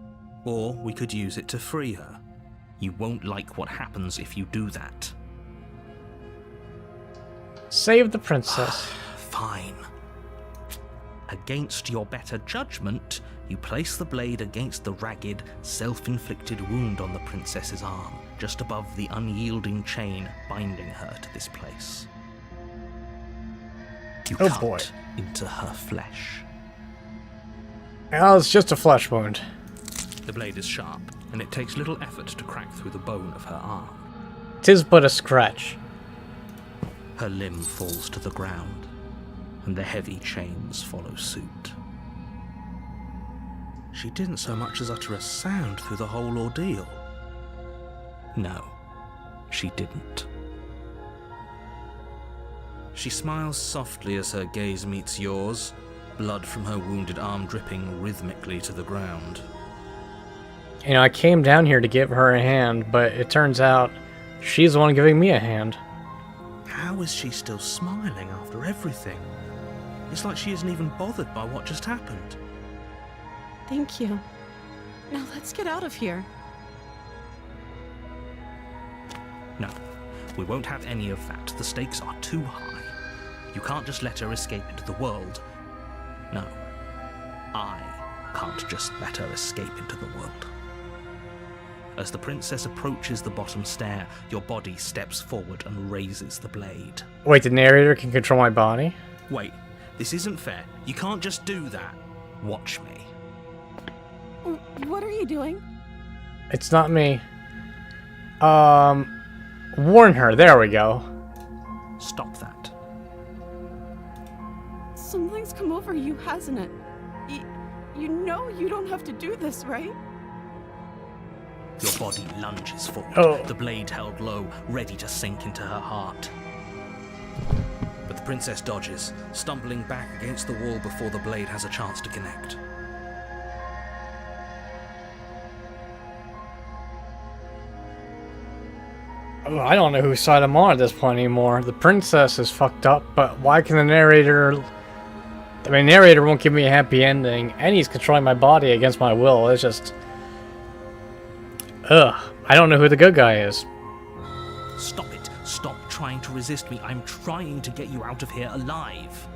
S3: Or we could use it to free her. You won't like what happens if you do that.
S1: Save the princess.
S3: Fine. Against your better judgment, you place the blade against the ragged, self-inflicted wound on the princess's arm, just above the unyielding chain binding her to this place. You
S1: Oh
S3: cut
S1: boy.
S3: into her flesh.
S1: Oh, it's just a flesh wound.
S3: The blade is sharp, and it takes little effort to crack through the bone of her arm.
S1: 'Tis but a scratch.
S3: Her limb falls to the ground, and the heavy chains follow suit. She didn't so much as utter a sound through the whole ordeal. No, she didn't. She smiles softly as her gaze meets yours, blood from her wounded arm dripping rhythmically to the ground.
S1: You know, I came down here to give her a hand, but it turns out she's the one giving me a hand.
S3: How is she still smiling after everything? It's like she isn't even bothered by what just happened.
S8: Thank you. Now let's get out of here.
S3: No, we won't have any of that. The stakes are too high. You can't just let her escape into the world. No, I can't just let her escape into the world. As the princess approaches the bottom stair, your body steps forward and raises the blade.
S1: Wait, the narrator can control my body?
S3: Wait, this isn't fair. You can't just do that. Watch me.
S8: What are you doing?
S1: It's not me. Warn her. There we go.
S3: Stop that.
S8: Something's come over you, hasn't it? You know you don't have to do this, right?
S3: Your body lunges forward,
S1: Oh.
S3: the blade held low, ready to sink into her heart. But the princess dodges, stumbling back against the wall before the blade has a chance to connect.
S1: Oh, I don't know whose side I'm on at this point anymore. The princess is fucked up, but why can the narrator... I mean, narrator won't give me a happy ending, and he's controlling my body against my will. It's just... Ugh. I don't know who the good guy is.
S3: Stop it. Stop trying to resist me. I'm trying to get you out of here alive.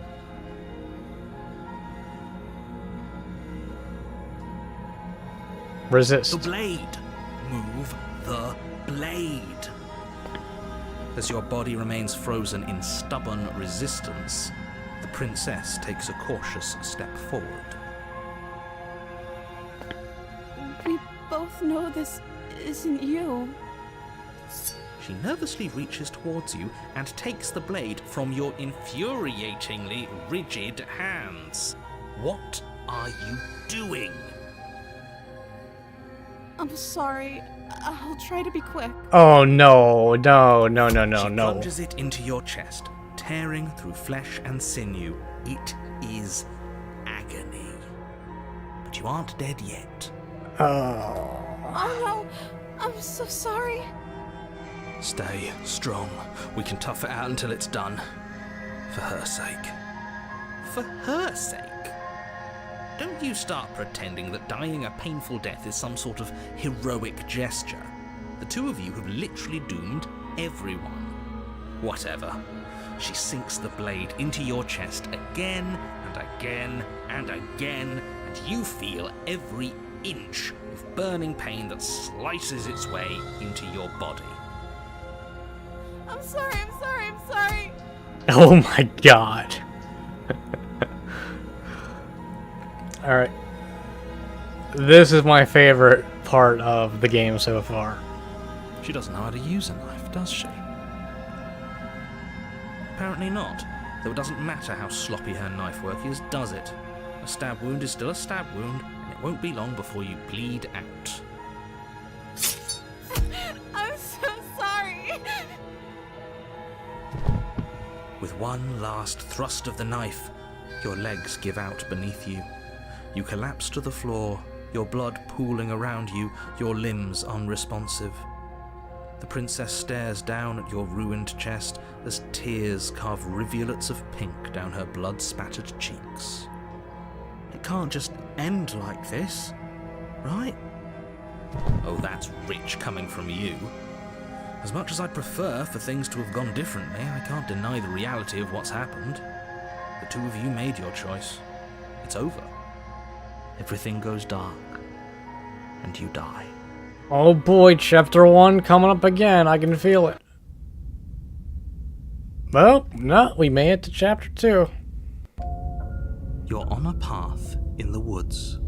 S1: Resist.
S3: The blade. Move the blade. As your body remains frozen in stubborn resistance, the princess takes a cautious step forward.
S8: We both know this isn't you.
S3: She nervously reaches towards you and takes the blade from your infuriatingly rigid hands. What are you doing?
S8: I'm sorry. I'll try to be quick.
S1: Oh no, no, no, no, no,
S3: She
S1: no.
S3: plunges it into your chest, tearing through flesh and sinew. It is agony. But you aren't dead yet.
S1: Oh.
S8: Oh no, I'm so sorry.
S3: Stay strong. We can tough it out until it's done. For her sake. For her sake? Don't you start pretending that dying a painful death is some sort of heroic gesture. The two of you have literally doomed everyone. Whatever. She sinks the blade into your chest again and again and again, and you feel every inch of burning pain that slices its way into your body.
S8: I'm sorry, I'm sorry, I'm sorry.
S1: Oh my god. Alright. This is my favorite part of the game so far.
S3: She doesn't know how to use a knife, does she? Apparently not, though it doesn't matter how sloppy her knife work is, does it? A stab wound is still a stab wound, and it won't be long before you bleed out.
S8: I'm so sorry.
S3: With one last thrust of the knife, your legs give out beneath you. You collapse to the floor, your blood pooling around you, your limbs unresponsive. The princess stares down at your ruined chest as tears carve rivulets of pink down her blood-spattered cheeks. It can't just end like this, right? Oh, that's rich coming from you. As much as I'd prefer for things to have gone differently, I can't deny the reality of what's happened. The two of you made your choice. It's over. Everything goes dark, and you die.
S1: Oh boy, chapter 1 coming up again. I can feel it. Well, no, we made it to chapter 2.
S3: You're on a path in the woods,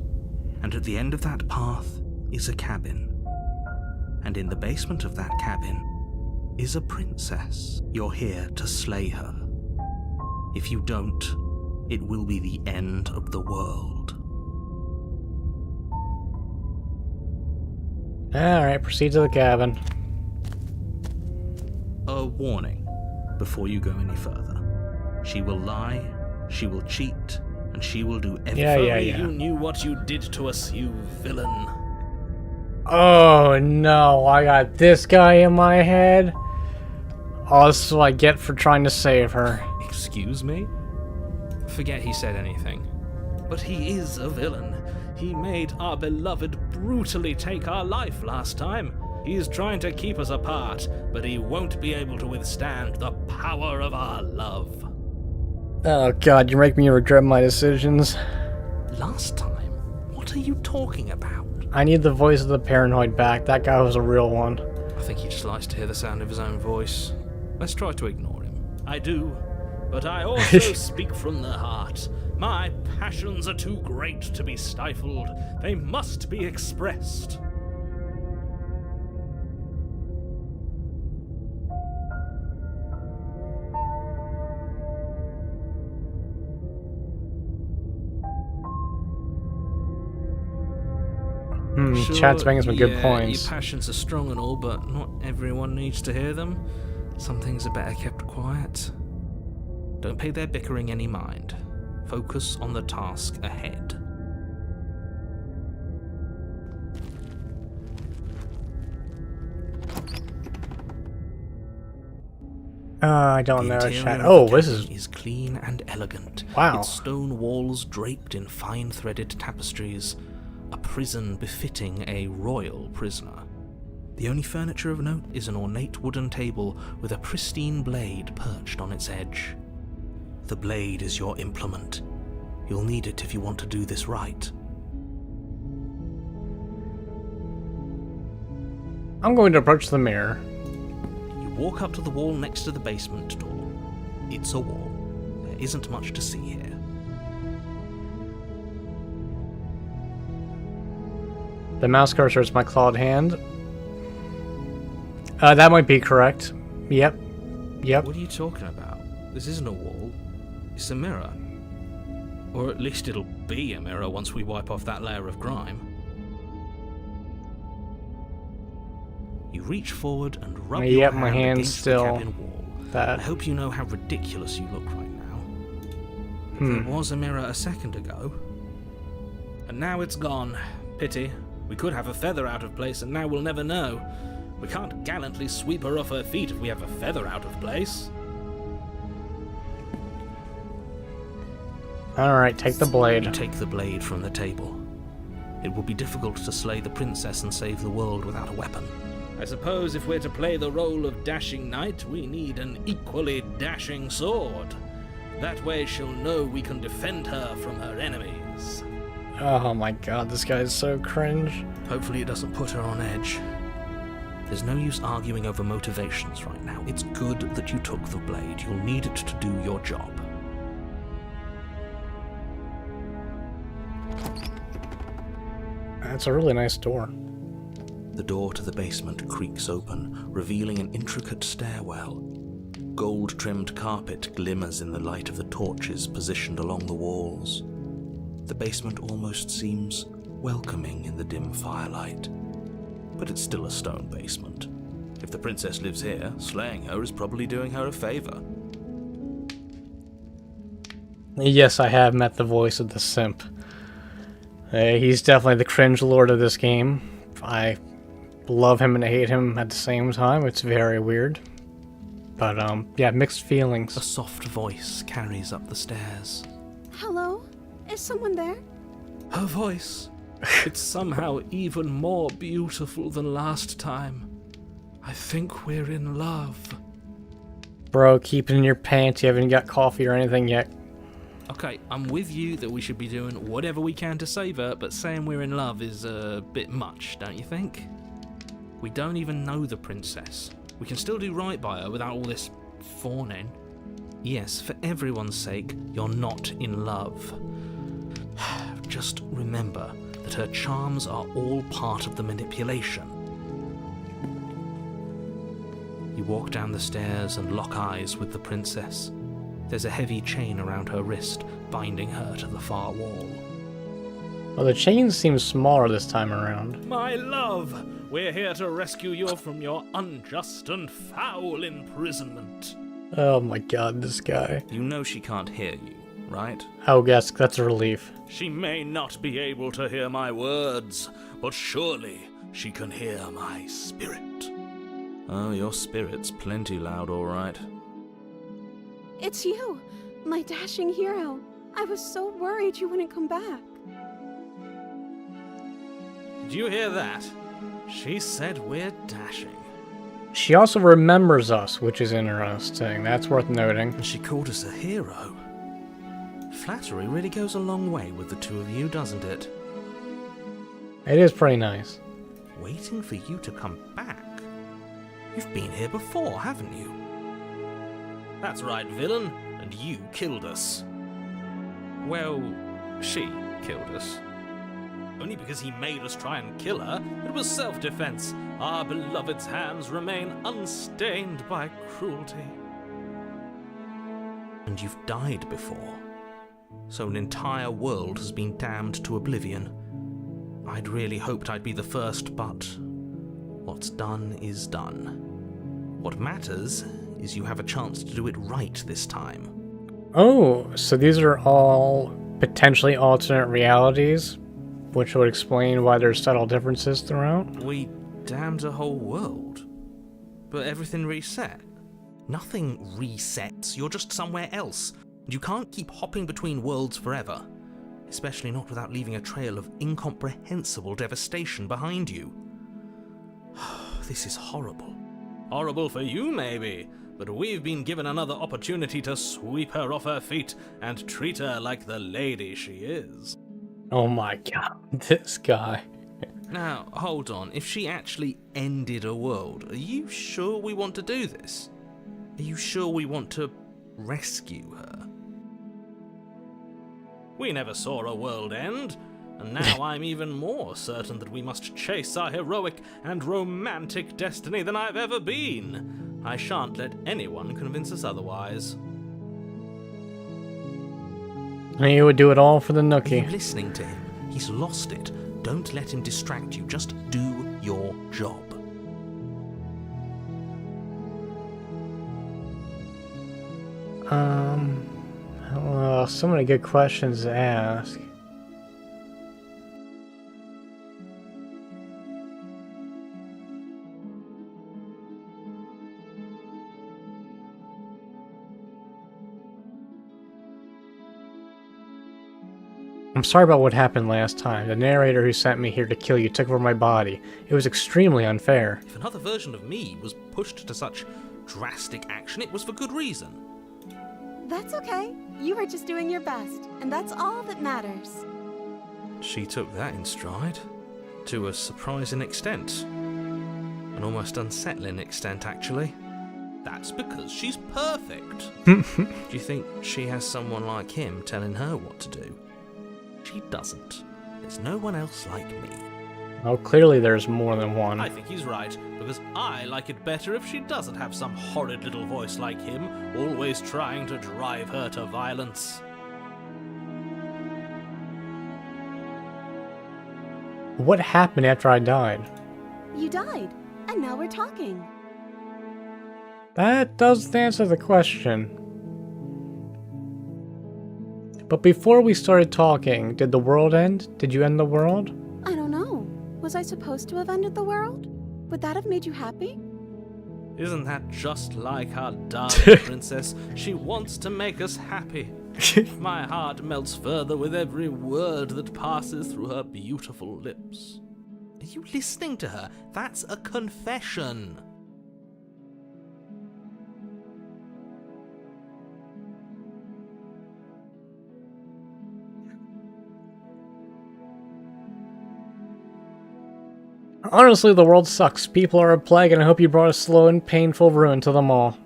S3: and at the end of that path is a cabin. And in the basement of that cabin is a princess. You're here to slay her. If you don't, it will be the end of the world.
S1: Alright, proceed to the cabin.
S3: A warning before you go any further. She will lie, she will cheat, and she will do everything.
S1: Yeah.
S3: You knew what you did to us, you villain.
S1: Oh no, I got this guy in my head. Oh, this is what I get for trying to save her.
S3: Excuse me? Forget he said anything. But he is a villain. He made our beloved brutally take our life last time. He's trying to keep us apart, but he won't be able to withstand the power of our love.
S1: Oh god, you make me regret my decisions.
S3: Last time? What are you talking about?
S1: I need the voice of the paranoid back. That guy was a real one.
S3: I think he just likes to hear the sound of his own voice. Let's try to ignore him. I do, but I also speak from the heart. My passions are too great to be stifled. They must be expressed.
S1: Chat's making some good points.
S3: Your passions are strong and all, but not everyone needs to hear them. Some things are better kept quiet. Don't pay their bickering any mind. Focus on the task ahead.
S1: I don't know,
S3: interior
S1: chat.
S3: of
S1: Oh,
S3: the
S1: this
S3: cabin
S1: is...
S3: clean and elegant.
S1: Wow.
S3: Its stone walls draped in fine threaded tapestries. A prison befitting a royal prisoner. The only furniture of note is an ornate wooden table with a pristine blade perched on its edge. The blade is your implement. You'll need it if you want to do this right.
S1: I'm going to approach the mirror.
S3: You walk up to the wall next to the basement door. It's a wall. There isn't much to see here.
S1: The mouse cursor is my clawed hand. That might be correct. Yep. Yep.
S3: What are you talking about? This isn't a wall. It's a mirror. Or at least it'll be a mirror once we wipe off that layer of grime. You reach forward and rub your
S1: Yep,
S3: hand
S1: my hand's
S3: against
S1: still
S3: the cabin wall.
S1: that.
S3: I hope you know how ridiculous you look right now. There was a mirror a second ago. And now it's gone. Pity. We could have a feather out of place and now we'll never know. We can't gallantly sweep her off her feet if we have a feather out of place.
S1: Alright, take the
S3: You
S1: blade.
S3: take the blade from the table. It will be difficult to slay the princess and save the world without a weapon. I suppose if we're to play the role of dashing knight, we need an equally dashing sword. That way she'll know we can defend her from her enemies.
S1: Oh my god, this guy is so cringe.
S3: Hopefully it doesn't put her on edge. There's no use arguing over motivations right now. It's good that you took the blade. You'll need it to do your job.
S1: That's a really nice door.
S3: The door to the basement creaks open, revealing an intricate stairwell. Gold-trimmed carpet glimmers in the light of the torches positioned along the walls. The basement almost seems welcoming in the dim firelight. But it's still a stone basement. If the princess lives here, slaying her is probably doing her a favor.
S1: Yes, I have met the voice of the simp. He's definitely the cringe lord of this game. I love him and hate him at the same time. It's very weird. But, yeah, mixed feelings.
S3: A soft voice carries up the stairs.
S8: Hello? Is someone there?
S3: Her voice. It's somehow even more beautiful than last time. I think we're in love.
S1: Bro, keep it in your pants. You haven't got coffee or anything yet.
S3: Okay, I'm with you that we should be doing whatever we can to save her, but saying we're in love is a bit much, don't you think? We don't even know the princess. We can still do right by her without all this fawning. Yes, for everyone's sake, you're not in love. Just remember that her charms are all part of the manipulation. You walk down the stairs and lock eyes with the princess. There's a heavy chain around her wrist, binding her to the far wall.
S1: Well, the chain seems smaller this time around.
S3: My love, we're here to rescue you from your unjust and foul imprisonment.
S1: Oh my god, this guy.
S3: You know she can't hear you, right?
S1: Oh, yes, that's a relief.
S3: She may not be able to hear my words, but surely she can hear my spirit. Oh, your spirit's plenty loud, all right.
S8: It's you, my dashing hero. I was so worried you wouldn't come back.
S3: Did you hear that? She said we're dashing.
S1: She also remembers us, which is interesting. That's worth noting.
S3: And she called us a hero. Flattery really goes a long way with the two of you, doesn't it?
S1: It is pretty nice.
S3: Waiting for you to come back? You've been here before, haven't you? That's right, villain, and you killed us. Well, she killed us. Only because he made us try and kill her. It was self-defense. Our beloved's hands remain unstained by cruelty. And you've died before. So an entire world has been damned to oblivion. I'd really hoped I'd be the first, but what's done is done. What matters is you have a chance to do it right this time.
S1: Oh, so these are all potentially alternate realities, which would explain why there's subtle differences throughout.
S3: We damned a whole world, but everything reset. Nothing resets, you're just somewhere else. You can't keep hopping between worlds forever, especially not without leaving a trail of incomprehensible devastation behind you. This is horrible. Horrible for you, maybe, but we've been given another opportunity to sweep her off her feet and treat her like the lady she is.
S1: Oh my god, this guy.
S3: Now, hold on. If she actually ended a world, are you sure we want to do this? Are you sure we want to rescue her? We never saw a world end. And now I'm even more certain that we must chase our heroic and romantic destiny than I've ever been. I shan't let anyone convince us otherwise.
S1: And you would do it all for the
S3: Are you
S1: nookie.
S3: listening to him? He's lost it. Don't let him distract you. Just do your job.
S1: So many good questions to ask. I'm sorry about what happened last time. The narrator who sent me here to kill you took over my body. It was extremely unfair.
S3: If another version of me was pushed to such drastic action, it was for good reason.
S4: That's okay. You were just doing your best, and that's all that matters.
S3: She took that in stride. To a surprising extent. An almost unsettling extent, actually. That's because she's perfect. Do you think she has someone like him telling her what to do? She doesn't. There's no one else like me.
S1: Oh, clearly there's more than one.
S3: I think he's right, because I like it better if she doesn't have some horrid little voice like him, always trying to drive her to violence.
S1: What happened after I died?
S4: You died, and now we're talking.
S1: That doesn't answer the question. But before we started talking, did the world end? Did you end the world?
S4: I don't know. Was I supposed to have ended the world? Would that have made you happy?
S3: Isn't that just like our darling princess? She wants to make us happy. My heart melts further with every word that passes through her beautiful lips. Are you listening to her? That's a confession.
S1: Honestly, the world sucks. People are a plague, and I hope you brought a slow and painful ruin to them all.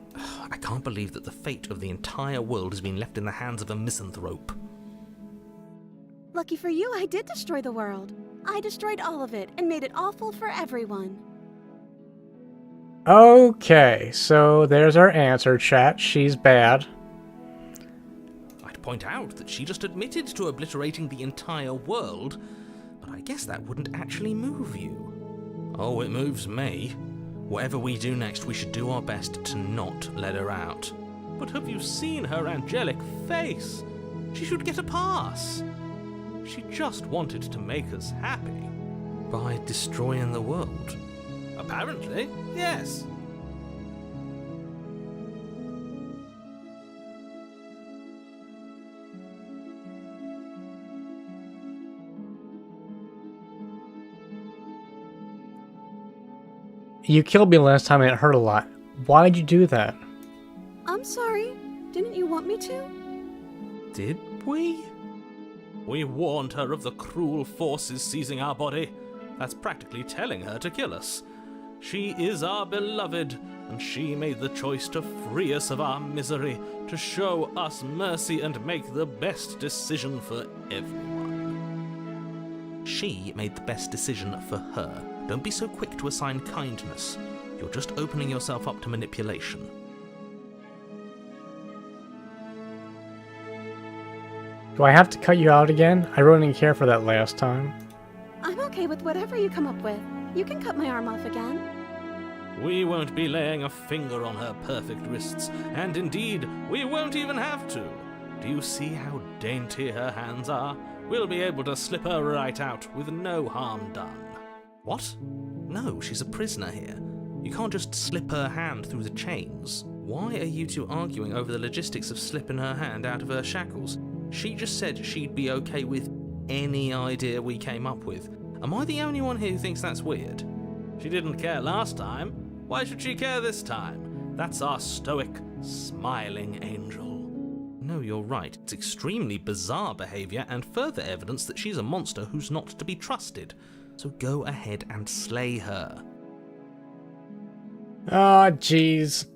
S3: I can't believe that the fate of the entire world has been left in the hands of a misanthrope.
S4: Lucky for you, I did destroy the world. I destroyed all of it and made it awful for everyone.
S1: Okay, so there's our answer, chat. She's bad.
S3: I'd point out that she just admitted to obliterating the entire world, but I guess that wouldn't actually move you. Oh, it moves me. Whatever we do next, we should do our best to not let her out. But have you seen her angelic face? She should get a pass. She just wanted to make us happy. By destroying the world? Apparently, yes.
S1: You killed me last time and it hurt a lot. Why'd you do that?
S4: I'm sorry. Didn't you want me to?
S3: Did we? We warned her of the cruel forces seizing our body. That's practically telling her to kill us. She is our beloved, and she made the choice to free us of our misery, to show us mercy and make the best decision for everyone. She made the best decision for her. Don't be so quick to assign kindness. You're just opening yourself up to manipulation.
S1: Do I have to cut you out again? I really didn't care for that last time.
S4: I'm okay with whatever you come up with. You can cut my arm off again.
S3: We won't be laying a finger on her perfect wrists, and indeed, we won't even have to. Do you see how dainty her hands are? We'll be able to slip her right out with no harm done. What? No, she's a prisoner here. You can't just slip her hand through the chains. Why are you two arguing over the logistics of slipping her hand out of her shackles? She just said she'd be okay with any idea we came up with. Am I the only one here who thinks that's weird? She didn't care last time. Why should she care this time? That's our stoic, smiling angel. No, you're right. It's extremely bizarre behavior and further evidence that she's a monster who's not to be trusted. So go ahead and slay her.
S1: Ah, jeez.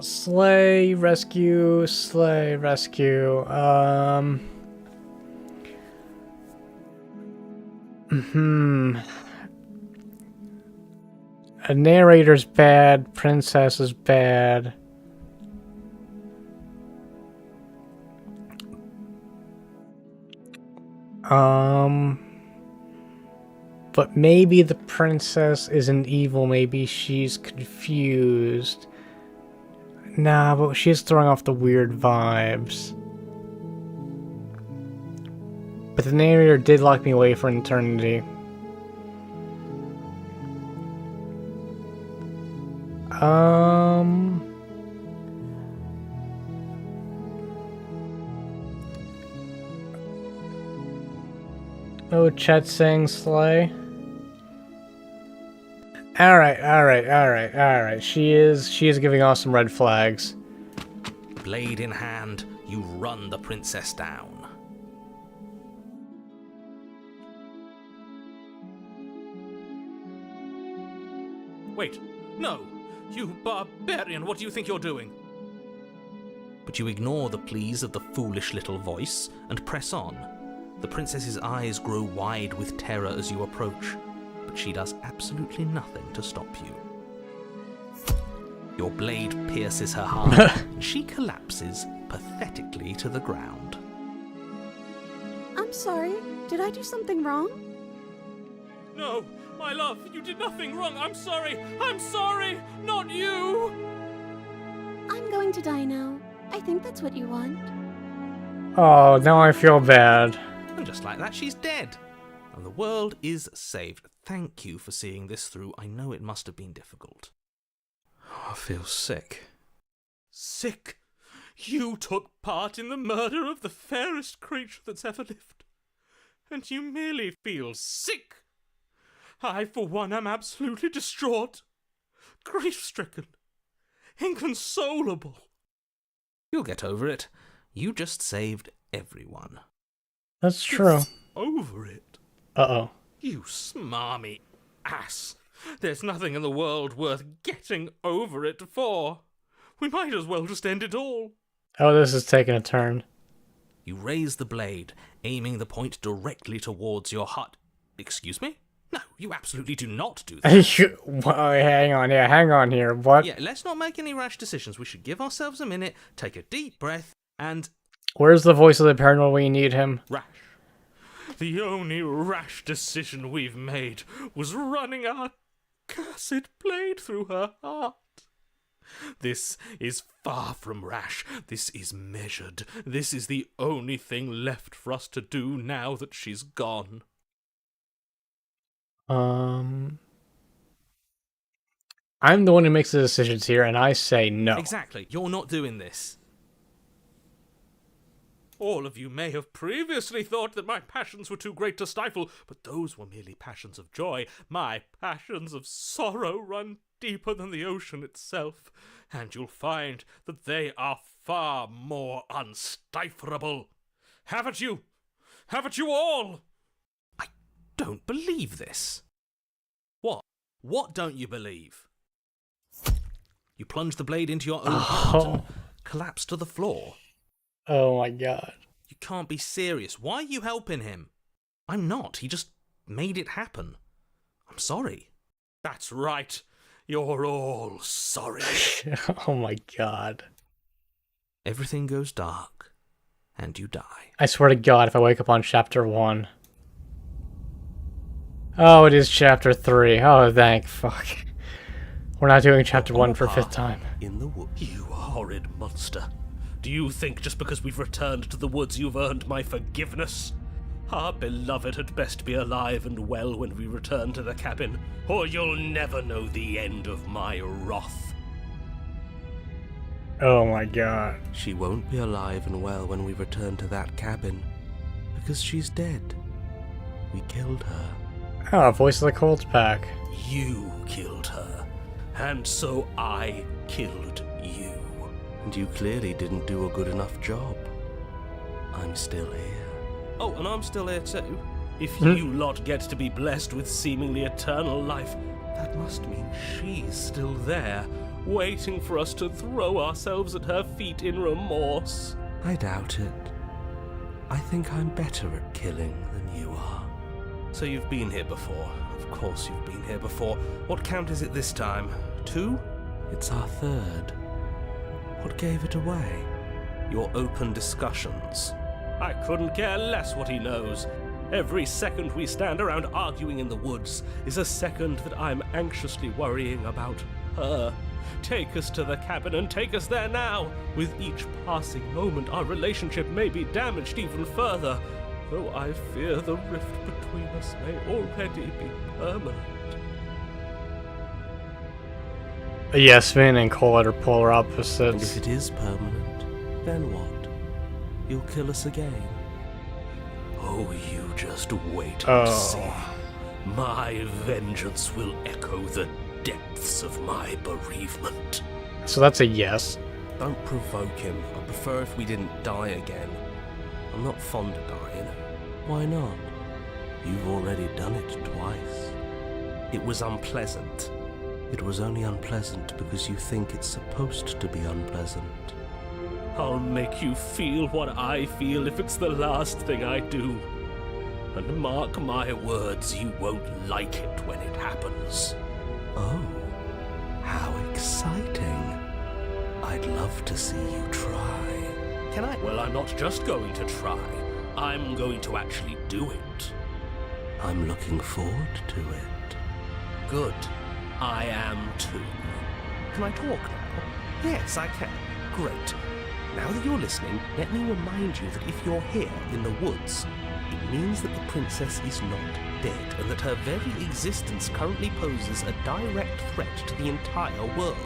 S1: Slay, rescue, slay, rescue. A narrator's bad, princess is bad. But maybe the princess isn't evil, maybe she's confused. Nah, but she's throwing off the weird vibes. But the narrator did lock me away for an eternity. Oh, Chet saying slay. Alright. She is giving off some red flags.
S3: Blade in hand, you run the princess down.
S2: Wait, no! You barbarian, what do you think you're doing?
S3: But you ignore the pleas of the foolish little voice and press on. The princess's eyes grow wide with terror as you approach, but she does absolutely nothing to stop you. Your blade pierces her heart, and she collapses pathetically to the ground.
S4: I'm sorry. Did I do something wrong?
S2: No, my love, you did nothing wrong. I'm sorry, not you!
S5: I'm going to die now. I think that's what you want.
S1: Oh, now I feel bad.
S3: And just like that, she's dead. And the world is saved. Thank you for seeing this through. I know it must have been difficult.
S7: I feel sick.
S2: Sick? You took part in the murder of the fairest creature that's ever lived. And you merely feel sick? I, for one, am absolutely distraught. Grief-stricken. Inconsolable.
S3: You'll get over it. You just saved everyone.
S1: That's true.
S2: Over it?
S1: Uh-oh.
S2: You smarmy ass. There's nothing in the world worth getting over it for. We might as well just end it all.
S1: Oh, this is taking a turn.
S3: You raise the blade, aiming the point directly towards your heart. Excuse me? No, you absolutely do not do that.
S1: Hang on here. What?
S3: Yeah, let's not make any rash decisions. We should give ourselves a minute, take a deep breath, and...
S1: Where's the voice of the paranormal when you need him?
S2: Rash. The only rash decision we've made was running our cursed blade through her heart. This is far from rash. This is measured. This is the only thing left for us to do now that she's gone.
S1: I'm the one who makes the decisions here, and I say no.
S3: Exactly. You're not doing this.
S2: All of you may have previously thought that my passions were too great to stifle, but those were merely passions of joy. My passions of sorrow run deeper than the ocean itself, and you'll find that they are far more unstiflable. Haven't you? Haven't you all?
S3: I don't believe this. What? What don't you believe? You plunge the blade into your own heart and collapse to the floor.
S1: Oh my god.
S3: You can't be serious. Why are you helping him? I'm not. He just made it happen. I'm sorry.
S2: That's right. You're all sorry.
S1: Oh my god.
S3: Everything goes dark, and you die.
S1: I swear to god if I wake up on chapter 1. Oh, it is chapter 3. Oh, thank fuck. We're not doing chapter 1 for 5th time.
S7: In the woods.
S2: You horrid monster. Do you think just because we've returned to the woods you've earned my forgiveness? Our beloved had best be alive and well when we return to the cabin, or you'll never know the end of my wrath.
S1: Oh my god.
S7: She won't be alive and well when we return to that cabin, because she's dead. We killed her.
S1: Oh, voice of the Colts pack.
S2: You killed her, and so I killed you.
S7: And you clearly didn't do a good enough job. I'm still here.
S2: Oh, and I'm still here too. If you lot get to be blessed with seemingly eternal life, that must mean she's still there, waiting for us to throw ourselves at her feet in remorse.
S7: I doubt it. I think I'm better at killing than you are. So you've been here before. Of course you've been here before. What count is it this time? 2? It's our 3rd. What gave it away? Your open discussions. I couldn't care less what he knows. Every second we stand around arguing in the woods is a second that I'm anxiously worrying about her. Take us to the cabin and take us there now. With each passing moment, our relationship may be damaged even further, though I fear the rift between us may already be permanent.
S1: Yasmin and Cole are polar
S7: And
S1: opposites.
S7: if it is permanent, then what? You'll kill us again? Oh, you just wait and see. My vengeance will echo the depths of my bereavement.
S1: So that's a yes.
S7: Don't provoke him. I prefer if we didn't die again. I'm not fond of dying. Why not? You've already done it twice. It was unpleasant. It was only unpleasant because you think it's supposed to be unpleasant. I'll make you feel what I feel if it's the last thing I do. And mark my words, you won't like it when it happens. Oh, how exciting. I'd love to see you try. Can I? Well, I'm not just going to try. I'm going to actually do it. I'm looking forward to it. Good. I am too. Can I talk now? Yes, I can. Great. Now that you're listening, let me remind you that if you're here in the woods, it means that the princess is not dead, and that her very existence currently poses a direct threat to the entire world.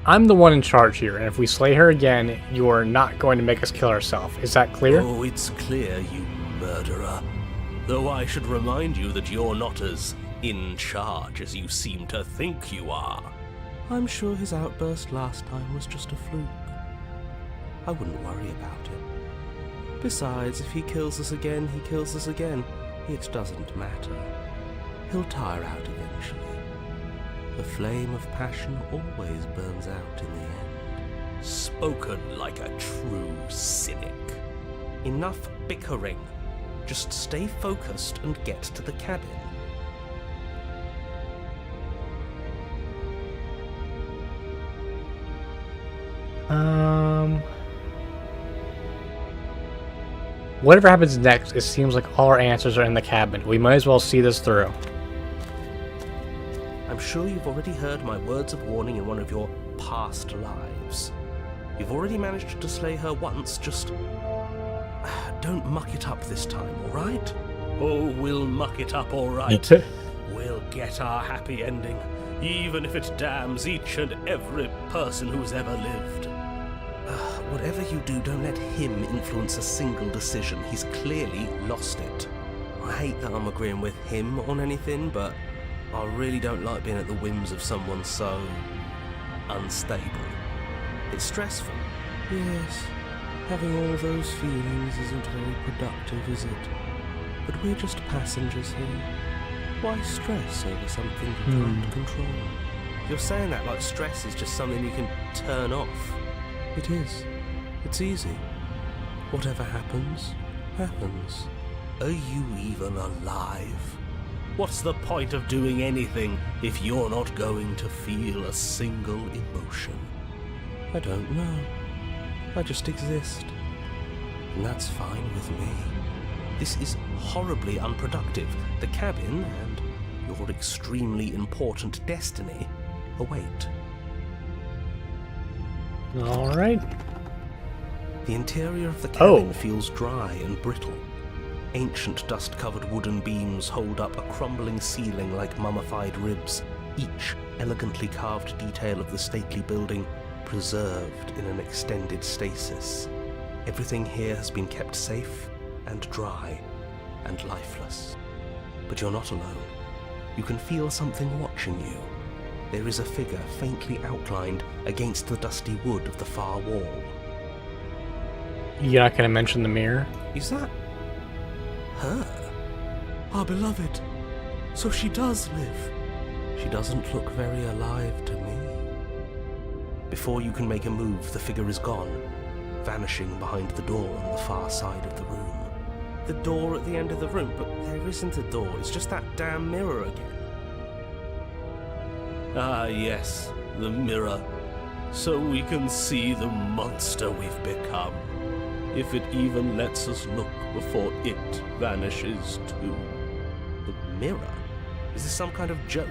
S1: I'm the one in charge here, and if we slay her again, you are not going to make us kill ourselves. Is that clear?
S7: Oh, it's clear, you murderer. Though I should remind you that you're not as in charge as you seem to think you are. I'm sure his outburst last time was just a fluke. I wouldn't worry about it. Besides, if he kills us again, he kills us again. It doesn't matter. He'll tire out eventually. The flame of passion always burns out in the end. Spoken like a true cynic. Enough bickering. Just stay focused and get to the cabin.
S1: Whatever happens next, it seems like all our answers are in the cabin. We might as well see this through.
S7: I'm sure you've already heard my words of warning in one of your past lives. You've already managed to slay her once, just don't muck it up this time, alright? Oh, we'll muck it up alright. We'll get our happy ending, even if it damns each and every person who's ever lived. Whatever you do, don't let him influence a single decision. He's clearly lost it. I hate that I'm agreeing with him on anything, but I really don't like being at the whims of someone so unstable. It's stressful. Yes, having all those feelings isn't very productive, is it? But we're just passengers here. Why stress over something you can't control? You're saying that like stress is just something you can turn off. It is. It's easy. Whatever happens, happens. Are you even alive? What's the point of doing anything if you're not going to feel a single emotion? I don't know. I just exist. And that's fine with me. This is horribly unproductive. The cabin and your extremely important destiny await.
S1: Alright.
S7: The interior of the cabin feels dry and brittle. Ancient dust-covered wooden beams hold up a crumbling ceiling like mummified ribs, each elegantly carved detail of the stately building preserved in an extended stasis. Everything here has been kept safe and dry and lifeless. But you're not alone. You can feel something watching you. There is a figure faintly outlined against the dusty wood of the far wall.
S1: You're not going to mention the mirror?
S7: Is that her? Our beloved. So she does live. She doesn't look very alive to me. Before you can make a move, the figure is gone, vanishing behind the door on the far side of the room.
S3: The door at the end of the room, but there isn't a door, it's just that damn mirror again.
S7: Ah, yes, the mirror. So we can see the monster we've become. If it even lets us look before it vanishes too.
S3: The mirror? Is this some kind of joke?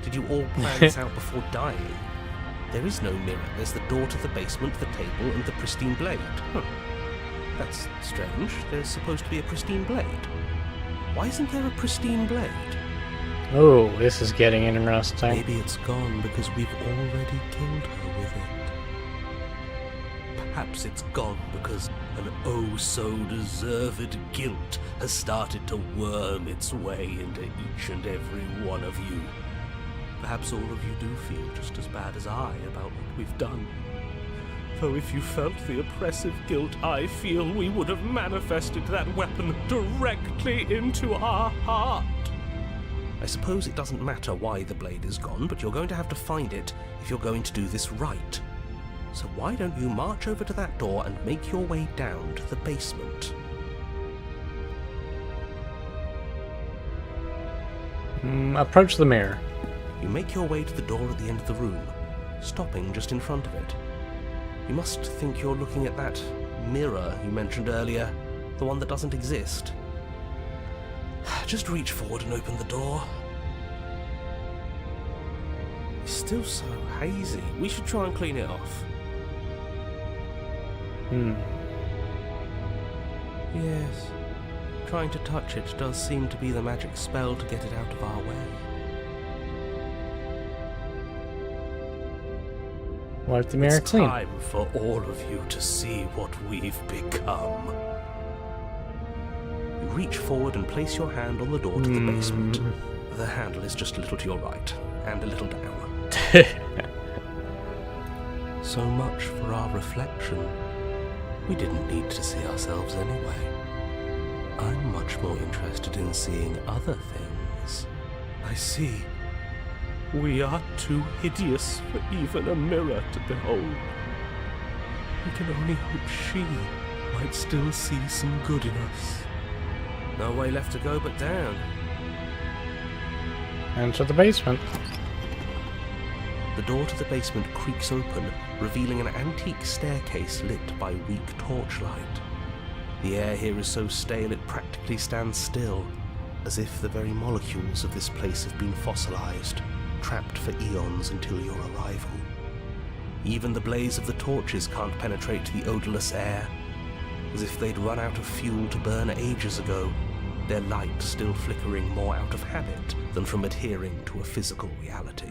S3: Did you all plan this out before dying? There is no mirror. There's the door to the basement, the table, and the pristine blade. That's strange. There's supposed to be a pristine blade. Why isn't there a pristine blade?
S1: Oh, this is getting interesting.
S7: Maybe it's gone because we've already killed her with it. Perhaps it's gone because an oh-so-deserved guilt has started to worm its way into each and every one of you. Perhaps all of you do feel just as bad as I about what we've done. Though if you felt the oppressive guilt I feel, we would have manifested that weapon directly into our heart. I suppose it doesn't matter why the blade is gone, but you're going to have to find it if you're going to do this right. So why don't you march over to that door and make your way down to the basement?
S1: Approach the mirror.
S3: You make your way to the door at the end of the room, stopping just in front of it. You must think you're looking at that mirror you mentioned earlier, the one that doesn't exist. Just reach forward and open the door. It's still so hazy. We should try and clean it off. Yes. Trying to touch it does seem to be the magic spell to get it out of our way.
S1: Wipe the mirror
S7: It's
S1: clean.
S7: time for all of you to see what we've become.
S3: You reach forward and place your hand on the door to the basement. The handle is just a little to your right, and a little down. So much for our reflection. We didn't need to see ourselves anyway. I'm much more interested in seeing other things.
S7: I see. We are too hideous for even a mirror to behold. We can only hope she might still see some good in us.
S3: No way left to go but down.
S1: Enter the basement.
S3: The door to the basement creaks open, revealing an antique staircase lit by weak torchlight. The air here is so stale it practically stands still, as if the very molecules of this place have been fossilized, trapped for eons until your arrival. Even the blaze of the torches can't penetrate the odorless air, as if they'd run out of fuel to burn ages ago, their light still flickering more out of habit than from adhering to a physical reality.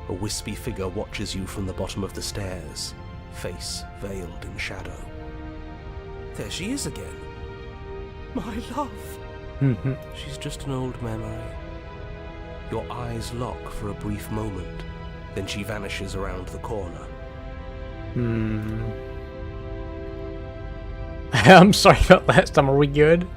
S3: A wispy figure watches you from the bottom of the stairs, face veiled in shadow. There she is again. My love. She's just an old memory. Your eyes lock for a brief moment, then she vanishes around the corner.
S1: I'm sorry about last time. Are we good?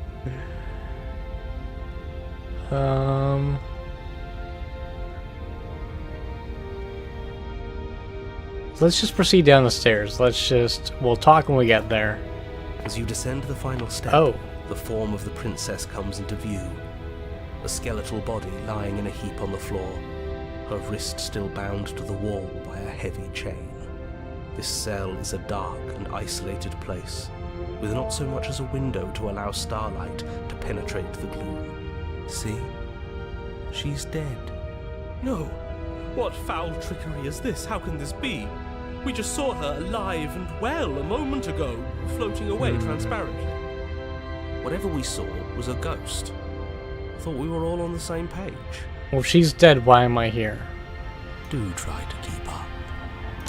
S1: Let's just proceed down the stairs. We'll talk when we get there.
S3: As you descend the final step,
S1: Oh.
S3: the form of the princess comes into view. A skeletal body lying in a heap on the floor, her wrist still bound to the wall by a heavy chain. This cell is a dark and isolated place, with not so much as a window to allow starlight to penetrate the gloom. See? She's dead.
S7: No! What foul trickery is this? How can this be? We just saw her alive and well a moment ago, floating away transparently.
S3: Whatever we saw was a ghost. I thought we were all on the same page.
S1: Well, if she's dead, why am I here?
S3: Do try to keep up.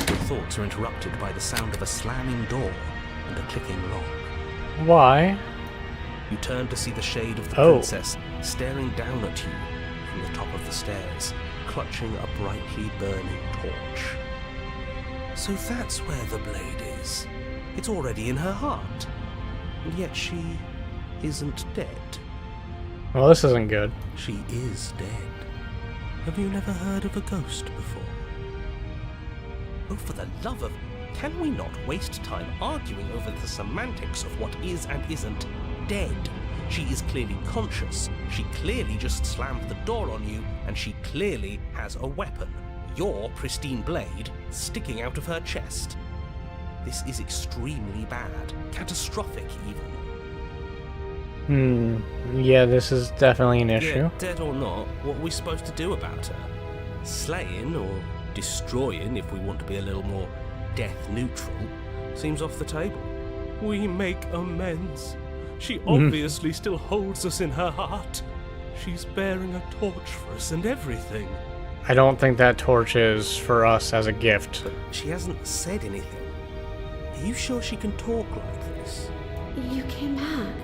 S3: Your thoughts are interrupted by the sound of a slamming door and a clicking lock.
S1: Why?
S3: You turn to see the shade of the
S1: Oh.
S3: princess staring down at you from the top of the stairs, clutching a brightly burning torch. So that's where the blade is. It's already in her heart. And yet she isn't dead.
S1: Well, this isn't good.
S7: She is dead. Have you never heard of a ghost before? Oh, for the love of... Can we not waste time arguing over the semantics of what is and isn't dead? She is clearly conscious. She clearly just slammed the door on you, and she clearly has a weapon. Your pristine blade sticking out of her chest. This is extremely bad. Catastrophic, even.
S1: Yeah, this is definitely an issue.
S7: Yeah, dead or not, what are we supposed to do about her? Slaying or destroying, if we want to be a little more death neutral, seems off the table. We make amends. She obviously still holds us in her heart. She's bearing a torch for us and everything.
S1: I don't think that torch is for us as a gift.
S7: But she hasn't said anything. Are you sure she can talk like this?
S5: You came back.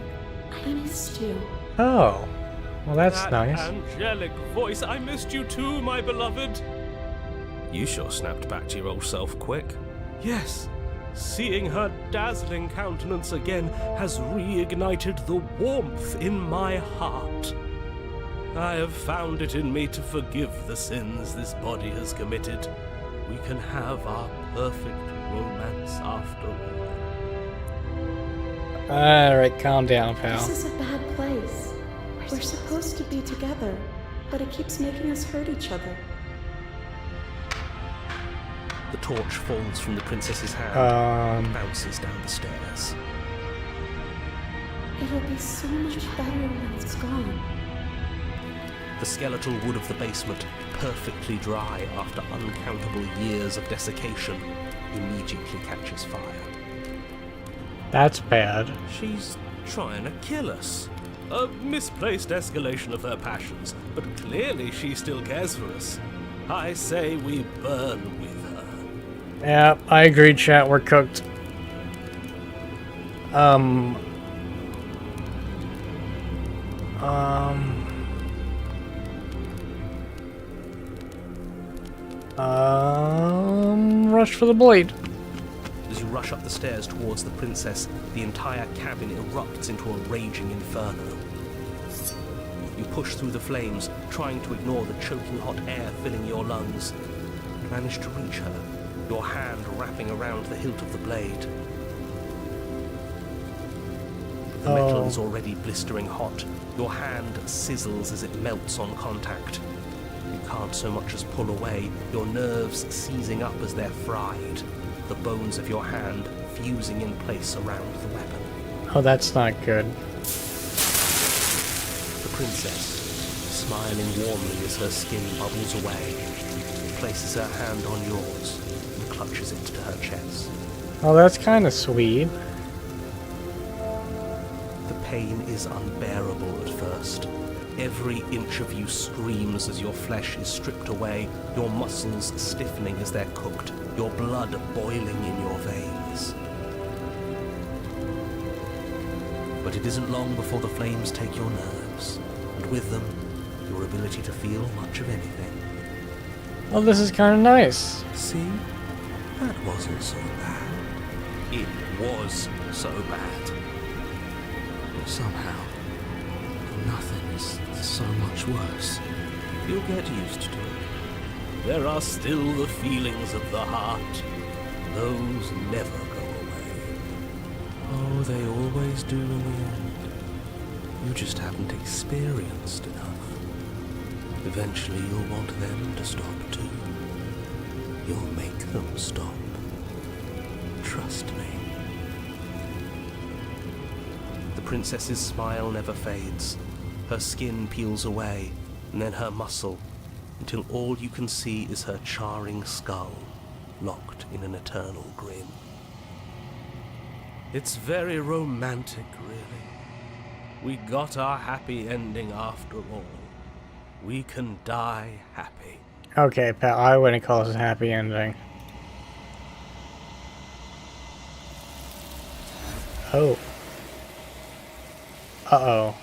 S5: I missed you.
S1: Oh, well that's
S7: That
S1: nice.
S7: angelic voice, I missed you too, my beloved. You sure snapped back to your old self quick. Yes, seeing her dazzling countenance again has reignited the warmth in my heart. I have found it in me to forgive the sins this body has committed. We can have our perfect romance after all.
S1: Alright, calm down, pal.
S5: This is a bad place. We're supposed to be together, but it keeps making us hurt each other.
S7: The torch falls from the princess's hand and bounces down the stairs.
S5: It'll be so much better when it's gone.
S7: The skeletal wood of the basement, perfectly dry after uncountable years of desiccation, immediately catches fire.
S1: That's bad.
S7: She's trying to kill us. A misplaced escalation of her passions, but clearly she still cares for us. I say we burn with her.
S1: Yeah, I agree, chat. We're cooked. Rush for the blade.
S7: As you rush up the stairs towards the princess, the entire cabin erupts into a raging inferno. You push through the flames, trying to ignore the choking hot air filling your lungs. You manage to reach her, your hand wrapping around the hilt of the blade. The metal is already blistering hot. Your hand sizzles as it melts on contact. You can't so much as pull away, your nerves seizing up as they're fried, the bones of your hand fusing in place around the weapon.
S1: Oh, that's not good.
S7: The princess, smiling warmly as her skin bubbles away, places her hand on yours and clutches it to her chest.
S1: Oh, that's kind of sweet.
S7: The pain is unbearable at first. Every inch of you screams as your flesh is stripped away, your muscles stiffening as they're cooked, your blood boiling in your veins. But it isn't long before the flames take your nerves, and with them, your ability to feel much of anything.
S1: Oh, this is kind of nice.
S7: See? That wasn't so bad. It was so bad. But somehow, nothing is so much worse. You'll get used to it. There are still the feelings of the heart. Those never go away. Oh, they always do in the end. You just haven't experienced enough. Eventually you'll want them to stop too. You'll make them stop. Trust me. The princess's smile never fades. Her skin peels away, and then her muscle, until all you can see is her charring skull, locked in an eternal grin. It's very romantic, really. We got our happy ending after all. We can die happy.
S1: Okay, pal, I wouldn't call this a happy ending. Oh. Uh-oh.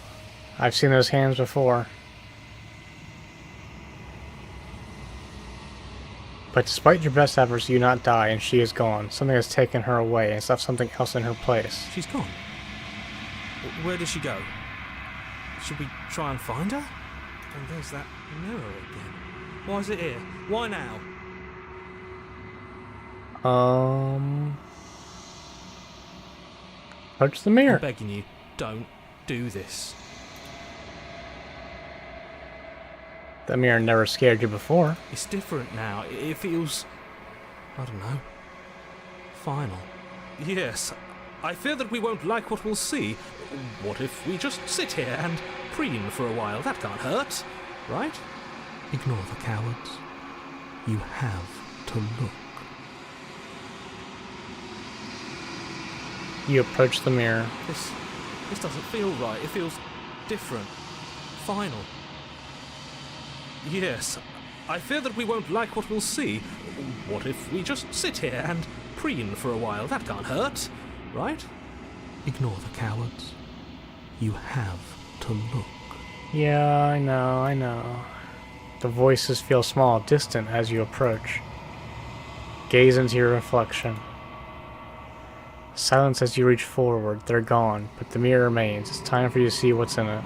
S1: I've seen those hands before. But despite your best efforts, you not die, and she is gone. Something has taken her away, and left something else in her place.
S7: She's gone. Where did she go?
S3: Should we try and find her? And there's that mirror again. Why is it here? Why now?
S1: Approach the mirror.
S3: I'm begging you, don't do this.
S1: The mirror never scared you before.
S3: It's different now. It feels, I don't know, final. Yes, I fear that we won't like what we'll see. What if we just sit here and preen for a while? That can't hurt, right? Ignore the cowards. You have to look.
S1: You approach the mirror.
S3: This doesn't feel right. It feels different. Final. Yes, I fear that we won't like what we'll see. What if we just sit here and preen for a while? That can't hurt, right? Ignore the cowards. You have to look.
S1: Yeah, I know. The voices feel small, distant as you approach. Gaze into your reflection. Silence as you reach forward. They're gone, but the mirror remains. It's time for you to see what's in it.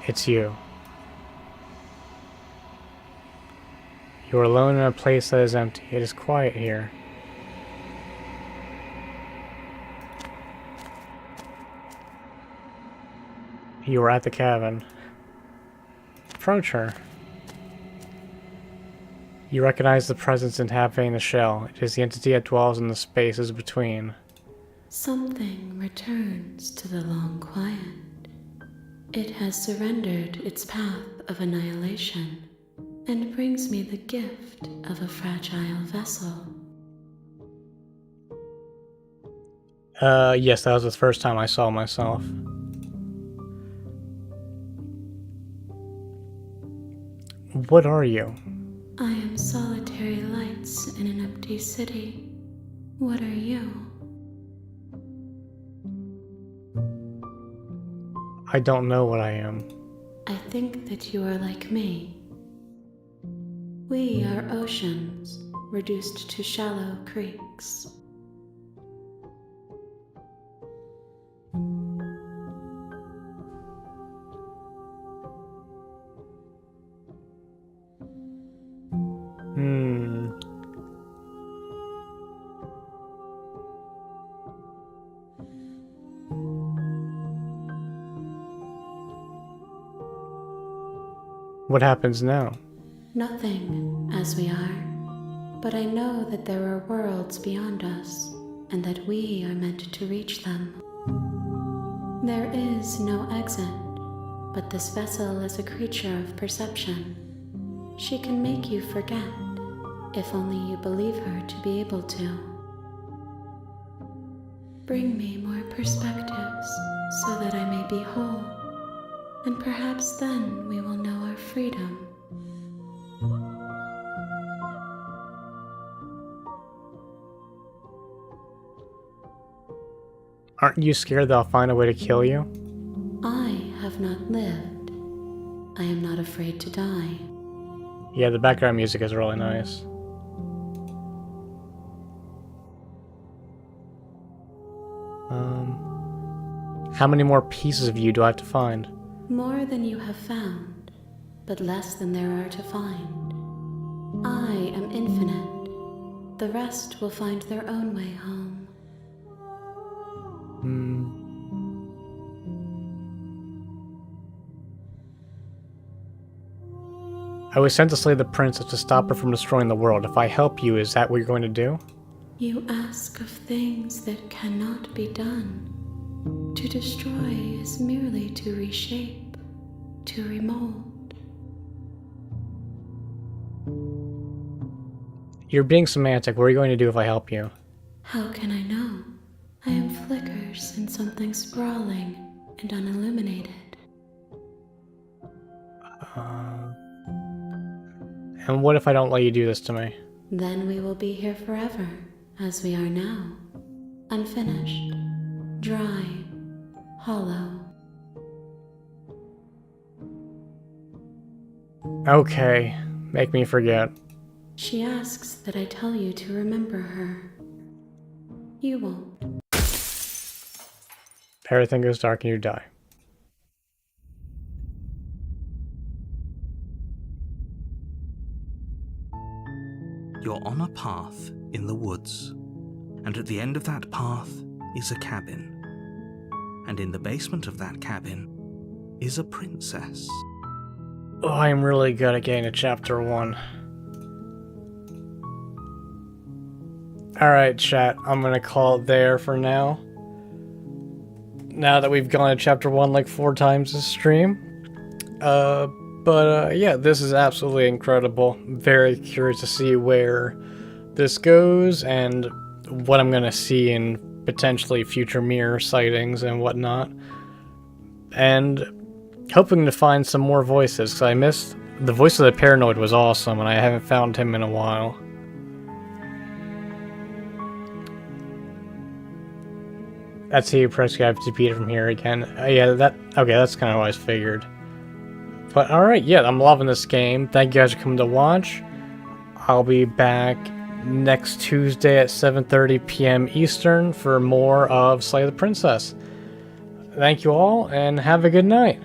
S1: It's you. You are alone in a place that is empty. It is quiet here. You are at the cabin. Approach her. You recognize the presence inhabiting the shell. It is the entity that dwells in the spaces between.
S5: Something returns to the long quiet. It has surrendered its path of annihilation and brings me the gift of a fragile vessel.
S1: Yes, that was the first time I saw myself. What are you?
S5: I am solitary lights in an empty city. What are you?
S1: I don't know what I am.
S5: I think that you are like me. We are oceans, reduced to shallow creeks.
S1: What happens now?
S5: Nothing, as we are, but I know that there are worlds beyond us, and that we are meant to reach them. There is no exit, but this vessel is a creature of perception. She can make you forget, if only you believe her to be able to. Bring me more perspectives, so that I may be whole, and perhaps then we will know our freedom.
S1: Aren't you scared that I'll find a way to kill you?
S5: I have not lived. I am not afraid to die.
S1: Yeah, the background music is really nice. How many more pieces of you do I have to find?
S5: More than you have found, but less than there are to find. I am infinite. The rest will find their own way home.
S1: I was sent to slay the princess to stop her from destroying the world. If I help you, is that what you're going to do?
S5: You ask of things that cannot be done. To destroy is merely to reshape, to remold.
S1: You're being semantic. What are you going to do if I help you?
S5: How can I know? I am flickers in something sprawling and unilluminated.
S1: And what if I don't let you do this to me?
S5: Then we will be here forever, as we are now. Unfinished, dry, hollow.
S1: Okay, make me forget.
S5: She asks that I tell you to remember her. You won't.
S1: Everything goes dark and you die.
S3: You're on a path in the woods, and at the end of that path is a cabin. And in the basement of that cabin is a princess.
S1: Oh, I'm really good at getting to chapter 1. Alright, chat, I'm gonna call it there for now. Now that we've gone to chapter 1 like 4 times this stream. Yeah, this is absolutely incredible. Very curious to see where this goes and what I'm gonna see in potentially future mirror sightings and whatnot. And hoping to find some more voices, because I missed... The voice of the Paranoid was awesome, and I haven't found him in a while. That's how you press you have to beat it from here again. Yeah, that's kind of what I figured. But alright, yeah, I'm loving this game. Thank you guys for coming to watch. I'll be back next Tuesday at 7:30 p.m. Eastern for more of Slay the Princess. Thank you all, and have a good night.